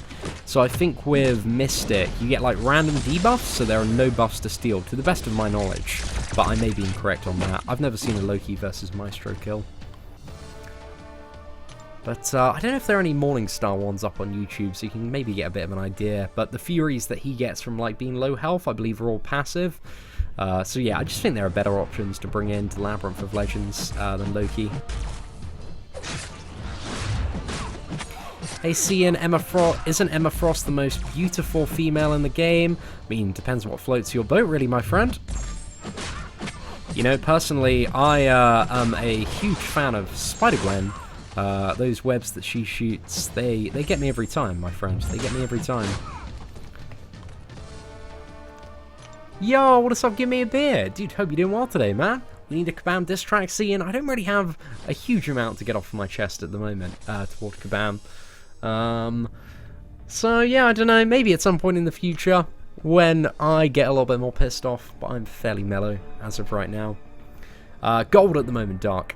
So I think with Mystic, you get like random debuffs, so there are no buffs to steal, to the best of my knowledge. But I may be incorrect on that. I've never seen a Loki versus Maestro kill. But I don't know if there are any Morningstar ones up on YouTube, so you can maybe get a bit of an idea. But the Furies that he gets from like being low health, I believe, are all passive. So yeah, I just think there are better options to bring into Labyrinth of Legends than Loki. Hey, Seatin, isn't Emma Frost the most beautiful female in the game? I mean, depends what floats your boat, really, my friend. You know, personally, I am a huge fan of Spider-Gwen. Those webs that she shoots, they get me every time, my friends. They get me every time. Yo, what's up? Give me a beer. Dude, hope you're doing well today, man. We need a Kabam diss track, Seatin. I don't really have a huge amount to get off my chest at the moment toward Kabam. So yeah, I don't know, maybe at some point in the future when I get a little bit more pissed off, but I'm fairly mellow as of right now. Gold at the moment, Dark.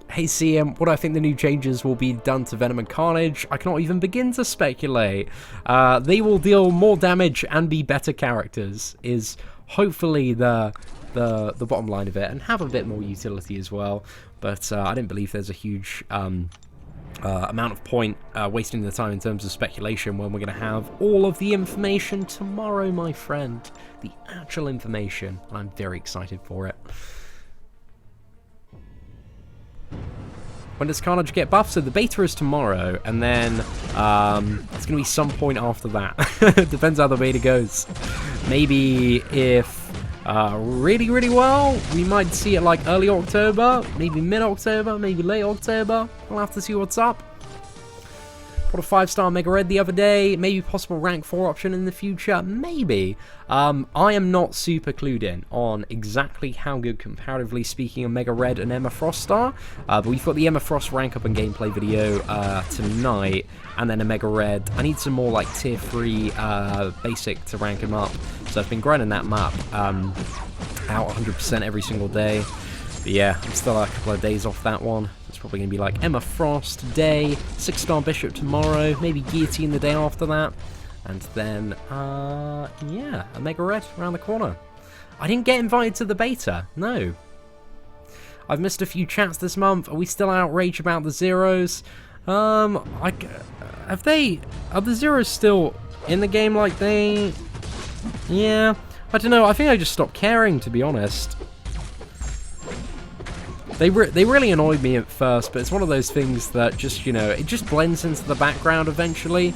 Hey CM, what do I think the new changes will be done to Venom and Carnage? I cannot even begin to speculate. They will deal more damage and be better characters, is hopefully the bottom line of it, and have a bit more utility as well. But I don't believe there's a huge amount of point wasting the time in terms of speculation when we're going to have all of the information tomorrow, my friend. The actual information. And I'm very excited for it. When does Carnage get buffed? So the beta is tomorrow, and then it's going to be some point after that. Depends how the beta goes. Maybe if really well, we might see it like early October, maybe mid-October, maybe late October. We'll have to see what's up. Got a 5-star Mega Red the other day, maybe possible rank 4 option in the future, maybe. I am not super clued in on exactly how good, comparatively speaking, a Mega Red and Emma Frost are, but we've got the Emma Frost rank up and gameplay video tonight, and then a Mega Red. I need some more like tier 3 basic to rank him up, so I've been grinding that map out 100% every single day. But yeah, I'm still a couple of days off that one. It's probably going to be like Emma Frost today, 6-star Bishop tomorrow, maybe Guillotine the day after that, and then, yeah, a Mega Red around the corner. I didn't get invited to the beta, no. I've missed a few chats this month. Are we still outraged about the zeros? Are the zeros still in the game like they... Yeah, I don't know, I think I just stopped caring, to be honest. They really annoyed me at first, but it's one of those things that just, you know, it just blends into the background eventually.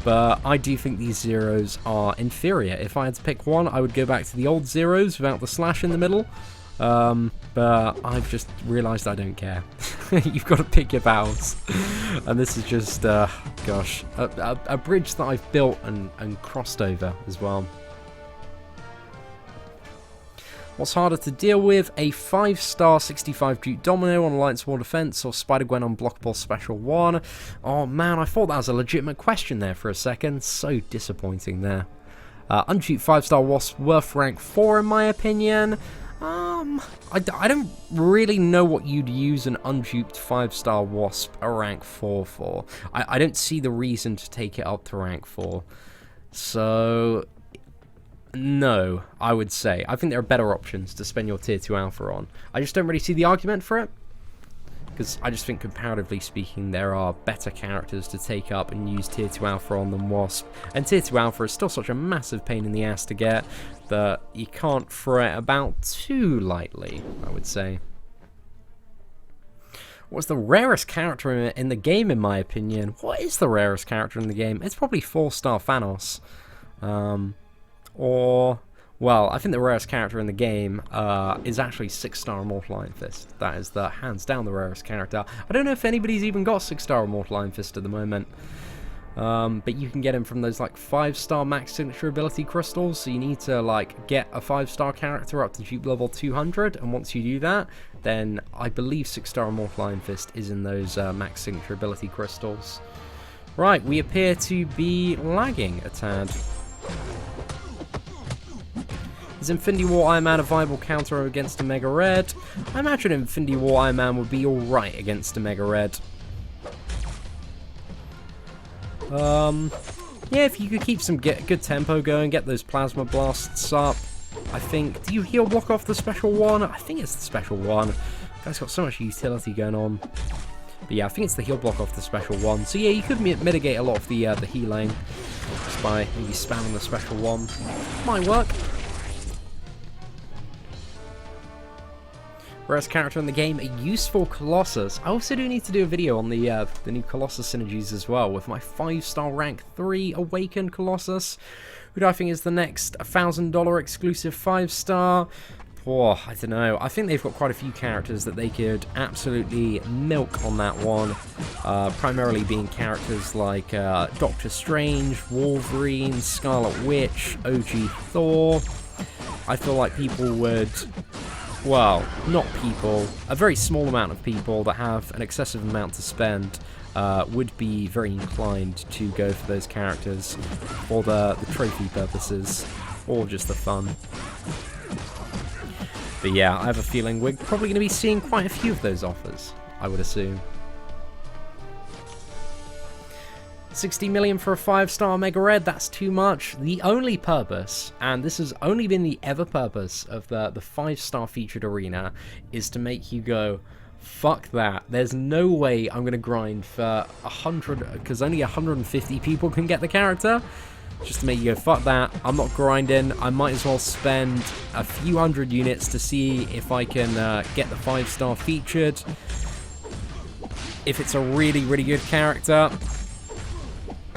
But I do think these zeros are inferior. If I had to pick one, I would go back to the old zeros without the slash in the middle. But I've just realised I don't care. You've got to pick your battles. And this is just, gosh, a bridge that I've built and crossed over as well. What's harder to deal with, a 5-star 65 Duke Domino on Alliance War Defense or Spider-Gwen Unblockable Special 1? Oh man, I thought that was a legitimate question there for a second. So disappointing there. Unduped 5-star Wasp worth rank 4 in my opinion. I don't really know what you'd use an unduped 5-star Wasp a rank 4 for. I don't see the reason to take it up to rank 4. So... no, I would say. I think there are better options to spend your tier 2 alpha on. I just don't really see the argument for it. Because I just think, comparatively speaking, there are better characters to take up and use tier 2 alpha on than Wasp. And tier 2 alpha is still such a massive pain in the ass to get that you can't throw it about too lightly, I would say. What's the rarest character in the game, in my opinion? What is the rarest character in the game? It's probably 4-star Thanos. Or, well, I think the rarest character in the game is actually 6-star Immortal Iron Fist. That is the hands down the rarest character. I don't know if anybody's even got 6-star Immortal Iron Fist at the moment. But you can get him from those like 5-star max signature ability crystals, so you need to like get a 5-star character up to dupe level 200, and once you do that, then I believe 6-star Immortal Iron Fist is in those max signature ability crystals. Right, we appear to be lagging a tad. Is Infinity War Iron Man a viable counter against a Mega Red? I imagine Infinity War Iron Man would be alright against a Mega Red. Yeah, if you could keep some good tempo going, get those plasma blasts up, I think. Do you heal block off the special one? I think it's the special one. Guy's got so much utility going on. But yeah, I think it's the heal block off the special one. So yeah, you could mitigate a lot of the healing just by maybe spamming the special one. Might work. Rarest character in the game, a useful Colossus. I also do need to do a video on the new Colossus synergies as well, with my 5-star rank 3 Awakened Colossus, who I think is the next $1,000 exclusive 5-star. Oh, I don't know. I think they've got quite a few characters that they could absolutely milk on that one. Primarily being characters like Doctor Strange, Wolverine, Scarlet Witch, OG Thor. I feel like people would... well, not people, a very small amount of people that have an excessive amount to spend would be very inclined to go for those characters for the trophy purposes, or just the fun. But yeah, I have a feeling we're probably going to be seeing quite a few of those offers, I would assume. 60 million for a 5-star Mega Red, that's too much. The only purpose, and this has only been the ever purpose of the 5-star featured arena, is to make you go, fuck that. There's no way I'm going to grind for 100, because only 150 people can get the character. Just to make you go, fuck that, I'm not grinding. I might as well spend a few hundred units to see if I can get the 5-star featured. If it's a really, really good character.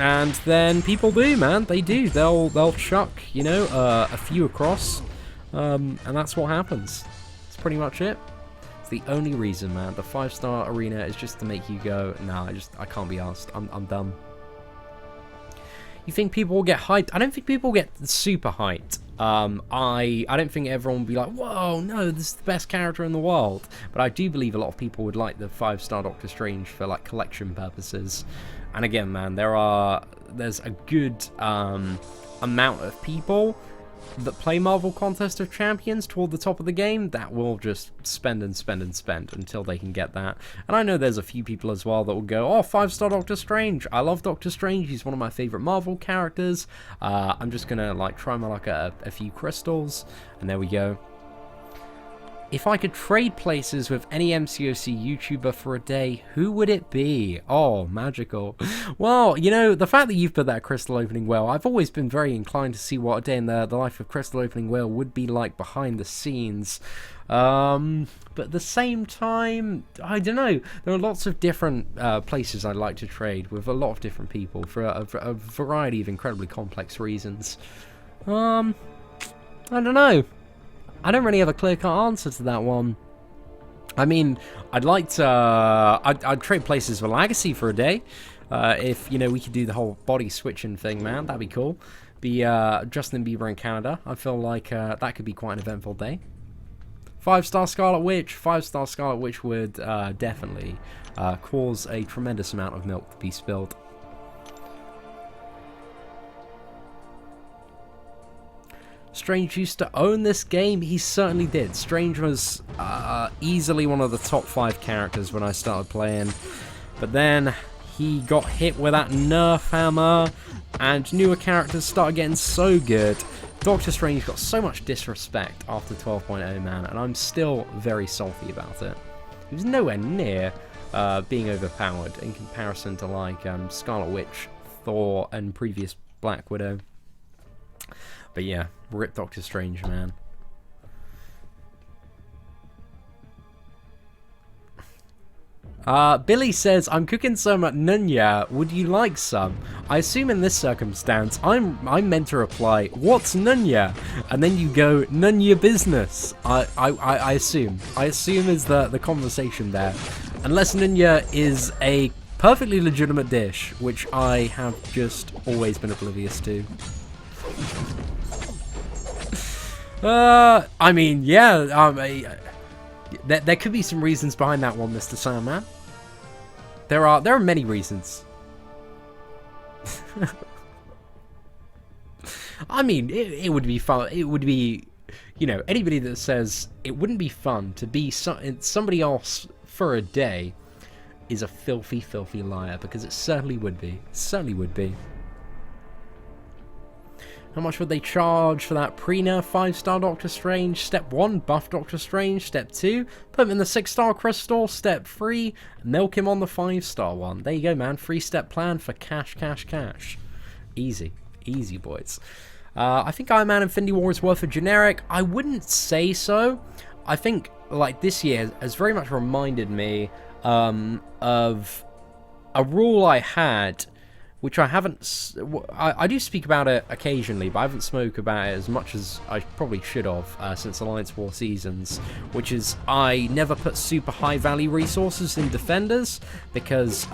And then people do, man. They do. They'll chuck, you know, a few across, and that's what happens. That's pretty much it. It's the only reason, man. The 5-star arena is just to make you go, nah, I can't be asked. I'm done. You think people will get hyped? I don't think people will get super hyped. I don't think everyone will be like, whoa, no, this is the best character in the world. But I do believe a lot of people would like the 5-star Doctor Strange for like collection purposes. And again, man, there's a good amount of people that play Marvel Contest of Champions toward the top of the game that will just spend and spend and spend until they can get that. And I know there's a few people as well that will go, oh, 5-star Doctor Strange. I love Doctor Strange. He's one of my favorite Marvel characters. I'm just gonna like try my luck at a few crystals, and there we go. If I could trade places with any MCOC YouTuber for a day, who would it be? Oh, magical. Well, you know, the fact that you've put that Crystal Opening Whale, I've always been very inclined to see what a day in the life of Crystal Opening Whale would be like behind the scenes. But at the same time, I don't know. There are lots of different places I'd like to trade with a lot of different people for a variety of incredibly complex reasons. I don't know. I don't really have a clear-cut answer to that one. I mean, I'd like to... I'd trade places for Legacy for a day. If, you know, we could do the whole body switching thing, man. That'd be cool. Be Justin Bieber in Canada. I feel like that could be quite an eventful day. 5-star Scarlet Witch. 5-star Scarlet Witch would definitely cause a tremendous amount of milk to be spilled. Strange used to own this game. He certainly did. Strange was easily one of the top 5 characters when I started playing. But then he got hit with that nerf hammer, and newer characters started getting so good. Doctor Strange got so much disrespect after 12.0, man, and I'm still very salty about it. He was nowhere near being overpowered in comparison to like Scarlet Witch, Thor, and previous Black Widow. But yeah, rip Doctor Strange, man. Billy says, I'm cooking some Nunya. Would you like some? I assume in this circumstance, I'm meant to reply, what's Nunya? And then you go, Nunya business. I assume. I assume is the conversation there. Unless Nunya is a perfectly legitimate dish, which I have just always been oblivious to. I mean, yeah, there could be some reasons behind that one, Mr. Sandman. There are many reasons. I mean, it would be fun. It would be, you know, anybody that says it wouldn't be fun to be somebody else for a day is a filthy, filthy liar, because it certainly would be. It certainly would be. How much would they charge for that pre-nerf 5-star Doctor Strange? Step 1, buff Doctor Strange. Step 2, put him in the 6-star crystal. Step 3, milk him on the 5-star one. There you go, man. 3-step plan for cash, cash, cash. Easy. Easy, boys. I think Iron Man Infinity War is worth a generic. I wouldn't say so. I think, like, this year has very much reminded me of a rule I had, which I haven't... I do speak about it occasionally, but I haven't spoke about it as much as I probably should have since Alliance War Seasons, which is I never put super high value resources in defenders, because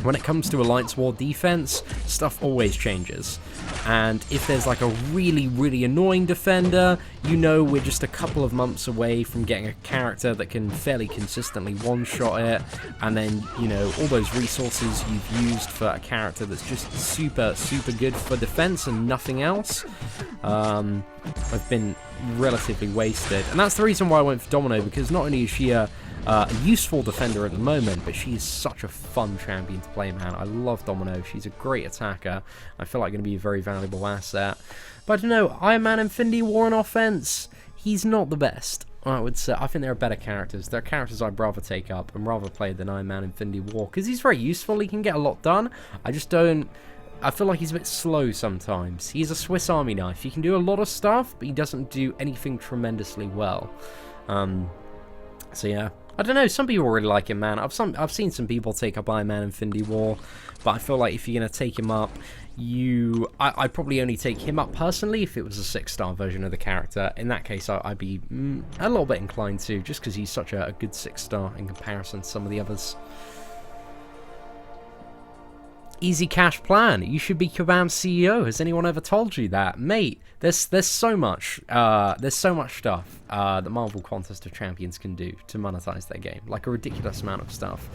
when it comes to Alliance War defense, stuff always changes. And if there's like a really, really annoying defender, you know we're just a couple of months away from getting a character that can fairly consistently one-shot it, and then, you know, all those resources you've used for a character that's just super, super good for defense and nothing else, have been relatively wasted. And that's the reason why I went for Domino, because not only is she a useful defender at the moment, but she's such a fun champion to play, man. I love Domino. She's a great attacker. I feel like going to be a very valuable asset. But I don't know, Iron Man Infinity War on offense, he's not the best, I would say. I think there are better characters. There are characters I'd rather take up and rather play than Iron Man Infinity War, because he's very useful. He can get a lot done. I just don't... I feel like he's a bit slow sometimes. He's a Swiss Army knife. He can do a lot of stuff, but he doesn't do anything tremendously well. So yeah. I don't know, some people really like him, man. I've seen some people take up Iron Man Infinity War, but I feel like if you're going to take him up, I'd probably only take him up personally if it was a 6-star version of the character. In that case, I'd be a little bit inclined to, just because he's such a good 6-star in comparison to some of the others. Easy cash plan. You should be Kabam's CEO. Has anyone ever told you that, mate? There's so much stuff that Marvel Contest of Champions can do to monetize their game, like a ridiculous amount of stuff.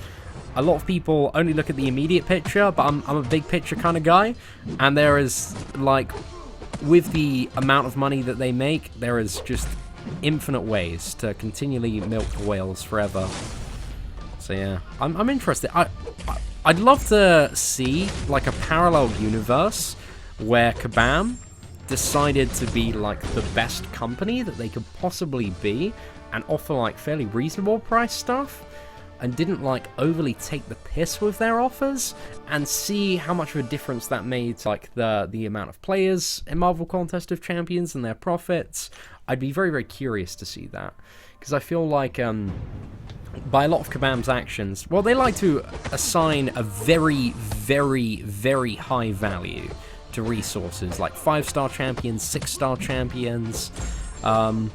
A lot of people only look at the immediate picture, but I'm a big picture kind of guy, and there is, like, with the amount of money that they make, there is just infinite ways to continually milk the whales forever. So yeah, I'm interested. I'd love to see, like, a parallel universe where Kabam decided to be, like, the best company that they could possibly be and offer, like, fairly reasonable price stuff, and didn't, like, overly take the piss with their offers, and see how much of a difference that made to, like, the amount of players in Marvel Contest of Champions and their profits. I'd be very, very curious to see that, because I feel like, by a lot of Kabam's actions, well, they like to assign a very, very, very high value to resources, like 5-star champions, 6-star champions, and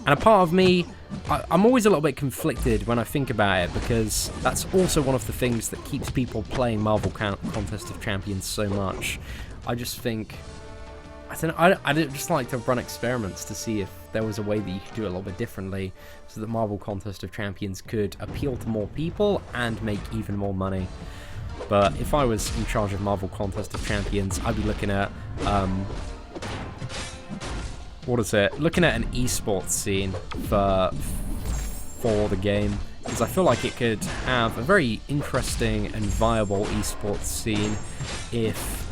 a part of me, I'm always a little bit conflicted when I think about it, because that's also one of the things that keeps people playing Marvel Contest of Champions so much. I just think, I don't know, I'd just like to run experiments to see if there was a way that you could do it a little bit differently, so that Marvel Contest of Champions could appeal to more people and make even more money. But if I was in charge of Marvel Contest of Champions, I'd be looking at, looking at an esports scene for the game, because I feel like it could have a very interesting and viable esports scene if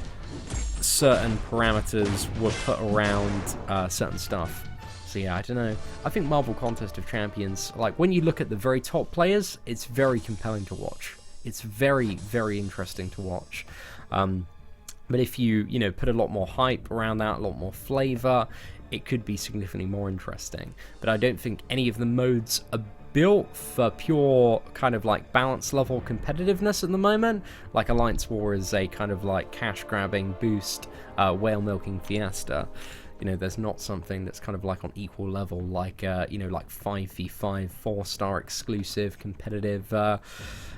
certain parameters were put around certain stuff. So yeah, I don't know. I think Marvel Contest of Champions, like, when you look at the very top players, it's very compelling to watch. It's very, very interesting to watch. But if you put a lot more hype around that, a lot more flavor, it could be significantly more interesting. But I don't think any of the modes are built for pure kind of like balance level competitiveness at the moment. Like Alliance War is a kind of like cash grabbing boost, whale milking fiesta. There's not something that's kind of like on equal level, like like 5v5 4-star exclusive competitive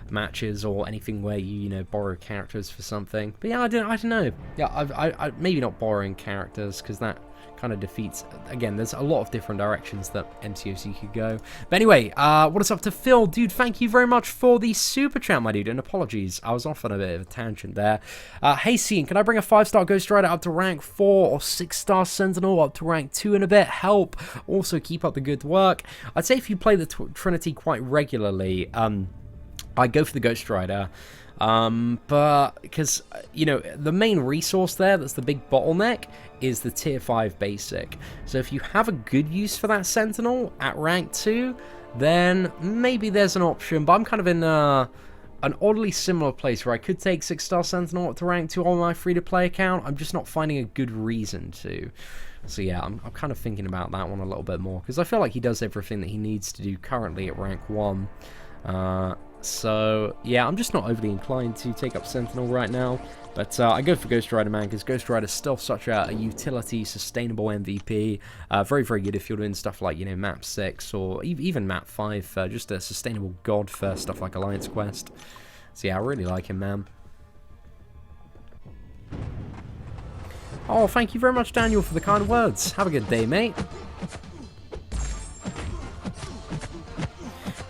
matches, or anything where you borrow characters for something. But yeah, I don't know. Yeah, I maybe not borrowing characters, because that kind of defeats, again, there's a lot of different directions that MCOC could go. But anyway, what is up to Phil? Dude, thank you very much for the super chat, my dude, and apologies, I was off on a bit of a tangent there. Hey, Seatin, can I bring a 5-star Ghost Rider up to rank 4 or 6-star Sentinel up to rank 2 in a bit? Help. Also, keep up the good work. I'd say if you play the Trinity quite regularly, I go for the Ghost Rider. But because the main resource there that's the big bottleneck is the tier 5 basic. So if you have a good use for that Sentinel at rank 2, then maybe there's an option. But I'm kind of in an oddly similar place where I could take 6-star Sentinel up to rank 2 on my free-to-play account. I'm just not finding a good reason to. So yeah, I'm kind of thinking about that one a little bit more, because I feel like he does everything that he needs to do currently at rank 1. So yeah, I'm just not overly inclined to take up Sentinel right now. But I go for Ghost Rider, man, because Ghost Rider is still such a utility, sustainable MVP. Very, very good if you're doing stuff like, map 6 or even map 5. Just a sustainable god for stuff like Alliance Quest. So yeah, I really like him, man. Oh, thank you very much, Daniel, for the kind words. Have a good day, mate.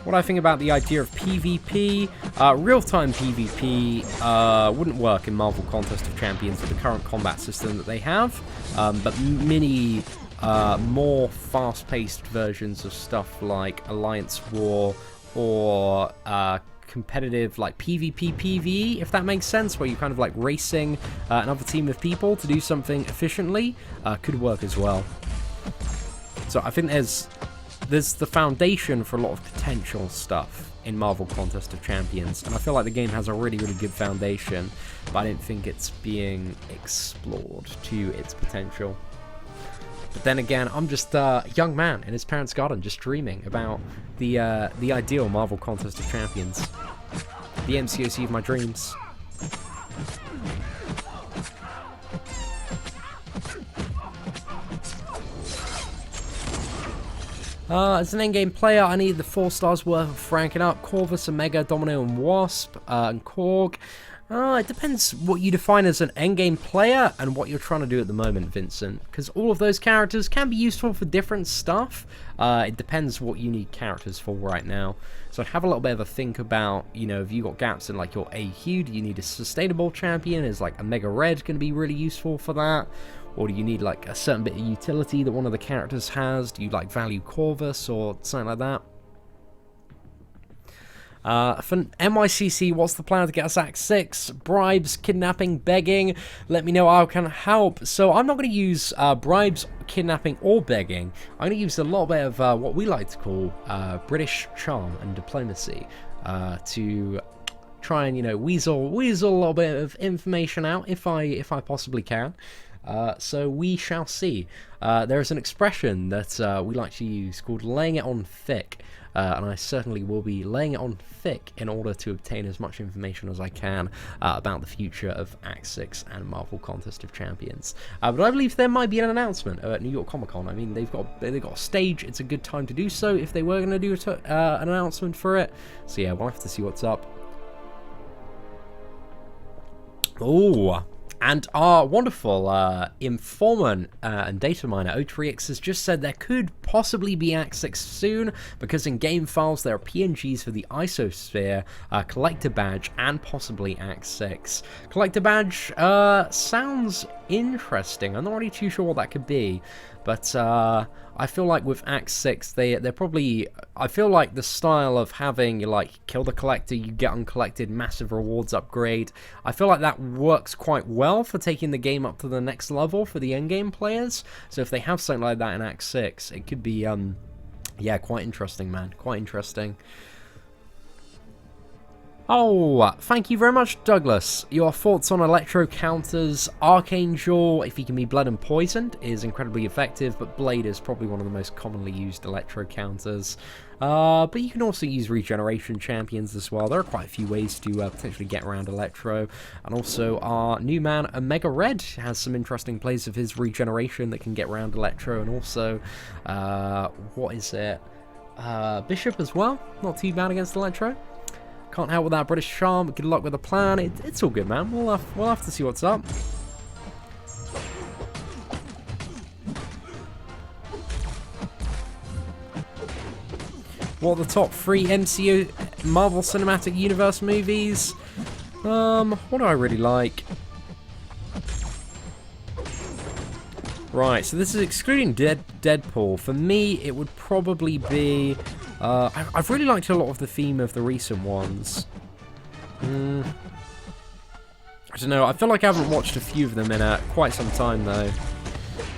What I think about the idea of PvP, real-time PvP wouldn't work in Marvel Contest of Champions with the current combat system that they have, but many more fast-paced versions of stuff like Alliance War or competitive like PvP PvE, if that makes sense, where you're kind of like racing another team of people to do something efficiently, could work as well. So I think there's the foundation for a lot of potential stuff in Marvel Contest of Champions, and I feel like the game has a really, really good foundation, but I don't think it's being explored to its potential. But then again, I'm just a young man in his parents' garden just dreaming about the ideal Marvel Contest of Champions. The MCOC of my dreams. As an endgame player, I need the 4 stars worth of ranking up. Corvus, Omega, Domino, and Wasp, and Korg. It depends what you define as an endgame player and what you're trying to do at the moment, Vincent. Because all of those characters can be useful for different stuff. It depends what you need characters for right now. So have a little bit of a think about, you know, if you got gaps in like your AQ, do you need a sustainable champion? Is like Omega Red going to be really useful for that? Or do you need like a certain bit of utility that one of the characters has? Do you like value Corvus or something like that? For MICC, what's the plan to get us Act 6? Bribes, kidnapping, begging. Let me know how I can help. So I'm not going to use bribes, kidnapping, or begging. I'm going to use a little bit of what we like to call British charm and diplomacy to try and, you know, weasel a little bit of information out if I possibly can. So we shall see. There's an expression that we like to use called laying it on thick. And I certainly will be laying it on thick in order to obtain as much information as I can about the future of Act 6 and Marvel Contest of Champions. But I believe there might be an announcement at New York Comic Con. I mean, they've got a stage. It's a good time to do so if they were going to do an announcement for it. So yeah, we'll have to see what's up. Oh. And our wonderful informant and data miner, O3X, has just said there could possibly be Act 6 soon, because in game files there are PNGs for the Isosphere, Collector Badge, and possibly Act 6. Collector Badge sounds interesting. I'm not really too sure what that could be, but I feel like with Act 6, they're probably... I feel like the style of having, like, kill the collector, you get uncollected, massive rewards upgrade, I feel like that works quite well for taking the game up to the next level for the endgame players. So if they have something like that in Act 6, it could be, yeah, quite interesting, man. Quite interesting. Oh, thank you very much, Douglas. Your thoughts on Electro counters. Archangel, if he can be bled and poisoned, is incredibly effective, but Blade is probably one of the most commonly used Electro counters. But you can also use regeneration champions as well. There are quite a few ways to potentially get around Electro. And also our new man, Omega Red, has some interesting plays of his regeneration that can get around Electro. And also, what is it? Bishop as well. Not too bad against Electro. Can't help with that British charm. Good luck with the plan. It's all good, man. We'll have to see what's up. What are the top 3 MCU Marvel Cinematic Universe movies? What do I really like? Right, so this is excluding Deadpool. For me, it would probably be... I've really liked a lot of the theme of the recent ones. I don't know, I feel like I haven't watched a few of them in quite some time though.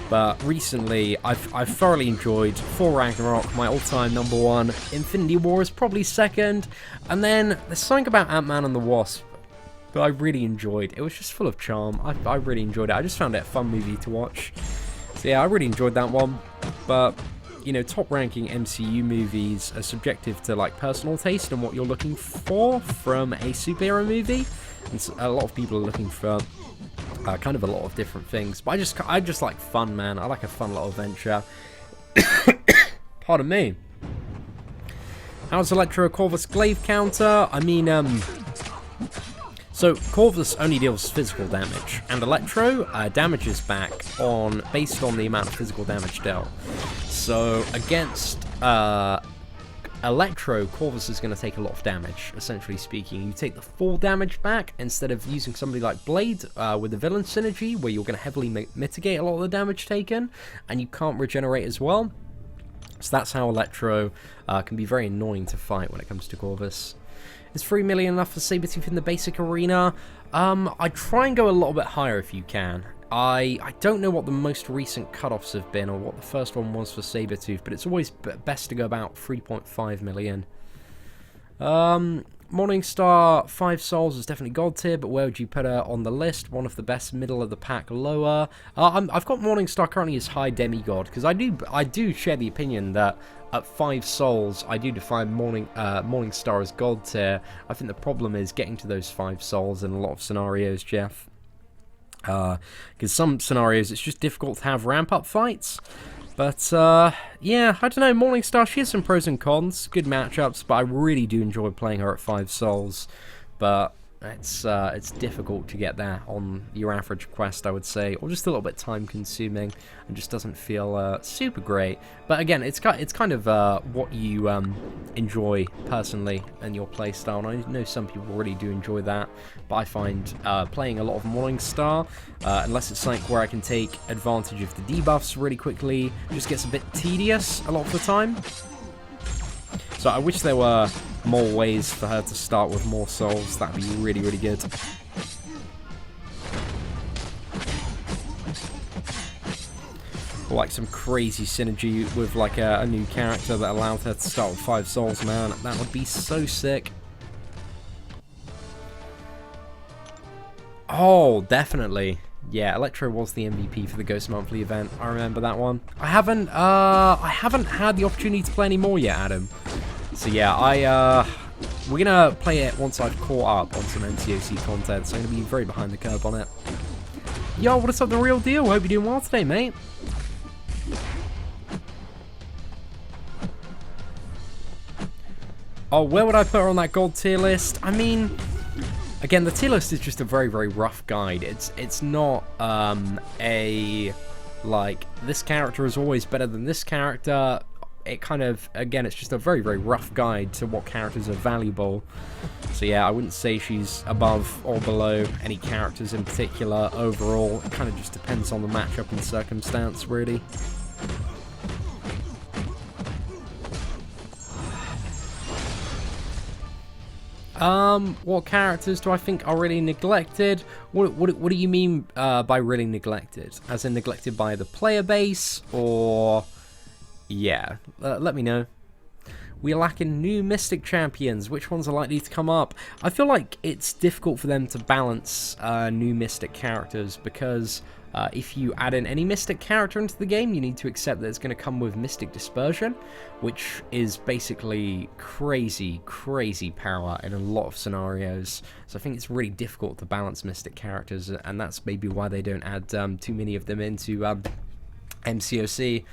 But recently, I've thoroughly enjoyed Thor Ragnarok, my all-time #1. Infinity War is probably second. And then there's something about Ant-Man and the Wasp that I really enjoyed. It was just full of charm. I really enjoyed it. I just found it a fun movie to watch. So yeah, I really enjoyed that one. But... you know, top-ranking MCU movies are subjective to, like, personal taste and what you're looking for from a superhero movie. And so a lot of people are looking for kind of a lot of different things. But I just like fun, man. I like a fun little adventure. Pardon me. How's Electro Corvus Glaive counter? I mean, so Corvus only deals physical damage, and Electro damages back based on the amount of physical damage dealt. So against Electro, Corvus is going to take a lot of damage, essentially speaking. You take the full damage back instead of using somebody like Blade with the villain synergy, where you're going to heavily mitigate a lot of the damage taken, and you can't regenerate as well. So that's how Electro can be very annoying to fight when it comes to Corvus. Is 3 million enough for Sabretooth in the basic arena? I'd try and go a little bit higher if you can. I don't know what the most recent cutoffs have been, or what the first one was for Sabretooth, but it's always best to go about 3.5 million. Morningstar, 5 souls is definitely god tier, but where would you put her on the list? One of the best, middle of the pack, lower. I've got Morningstar currently as high demigod, because I do share the opinion that at 5 souls, I do define Morningstar as god tier. I think the problem is getting to those 5 souls in a lot of scenarios, Jeff. Because some scenarios it's just difficult to have ramp up fights. But, yeah, I don't know, Morningstar, she has some pros and cons, good matchups, but I really do enjoy playing her at 5 souls. But it's difficult to get there on your average quest, I would say, or just a little bit time-consuming, and just doesn't feel super great. But again, it's kind of what you enjoy personally in your playstyle, and I know some people really do enjoy that, but I find playing a lot of Morningstar, unless it's something where I can take advantage of the debuffs really quickly, just gets a bit tedious a lot of the time. So I wish there were more ways for her to start with more souls. That'd be really, really good. Or like some crazy synergy with like a new character that allowed her to start with 5 souls, man. That would be so sick. Oh, definitely. Yeah, Electro was the MVP for the Ghost Monthly event. I remember that one. I haven't had the opportunity to play any more yet, Adam. So yeah, we're gonna play it once I've caught up on some MCOC content, so I'm gonna be very behind the curve on it. Yo, what is up, The Real Deal? Hope you're doing well today, mate. Oh, where would I put her on that gold tier list? I mean, again, the tier list is just a very, very rough guide. It's not like, this character is always better than this character. It kind of, again, it's just a very, very rough guide to what characters are valuable. So yeah, I wouldn't say she's above or below any characters in particular overall. It kind of just depends on the matchup and circumstance, really. What characters do I think are really neglected? What do you mean by really neglected? As in neglected by the player base, or... Yeah, let me know. We're lacking new Mystic champions. Which ones are likely to come up? I feel like it's difficult for them to balance new Mystic characters, because if you add in any Mystic character into the game, you need to accept that it's going to come with Mystic Dispersion, which is basically crazy, crazy power in a lot of scenarios. So I think it's really difficult to balance Mystic characters, and that's maybe why they don't add too many of them into MCOC.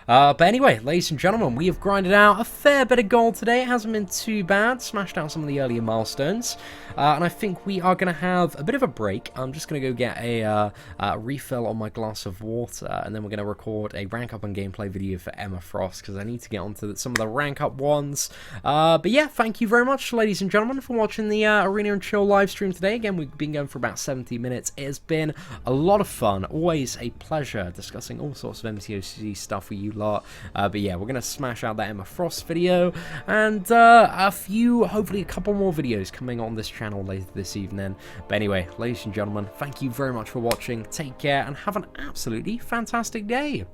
But anyway, ladies and gentlemen, we have grinded out a fair bit of gold today. It hasn't been too bad. Smashed out some of the earlier milestones. And I think we are going to have a bit of a break. I'm just going to go get a refill on my glass of water. And then we're going to record a rank up and gameplay video for Emma Frost, because I need to get onto some of the rank up ones. But yeah, thank you very much, ladies and gentlemen, for watching the Arena and Chill live stream today. Again, we've been going for about 70 minutes. It has been a lot of fun. Always a pleasure discussing all sorts of MCOC stuff with you lot. But yeah, we're gonna smash out that Emma Frost video, and hopefully a couple more videos coming on this channel later this evening. But anyway, ladies and gentlemen, thank you very much for watching. Take care and have an absolutely fantastic day.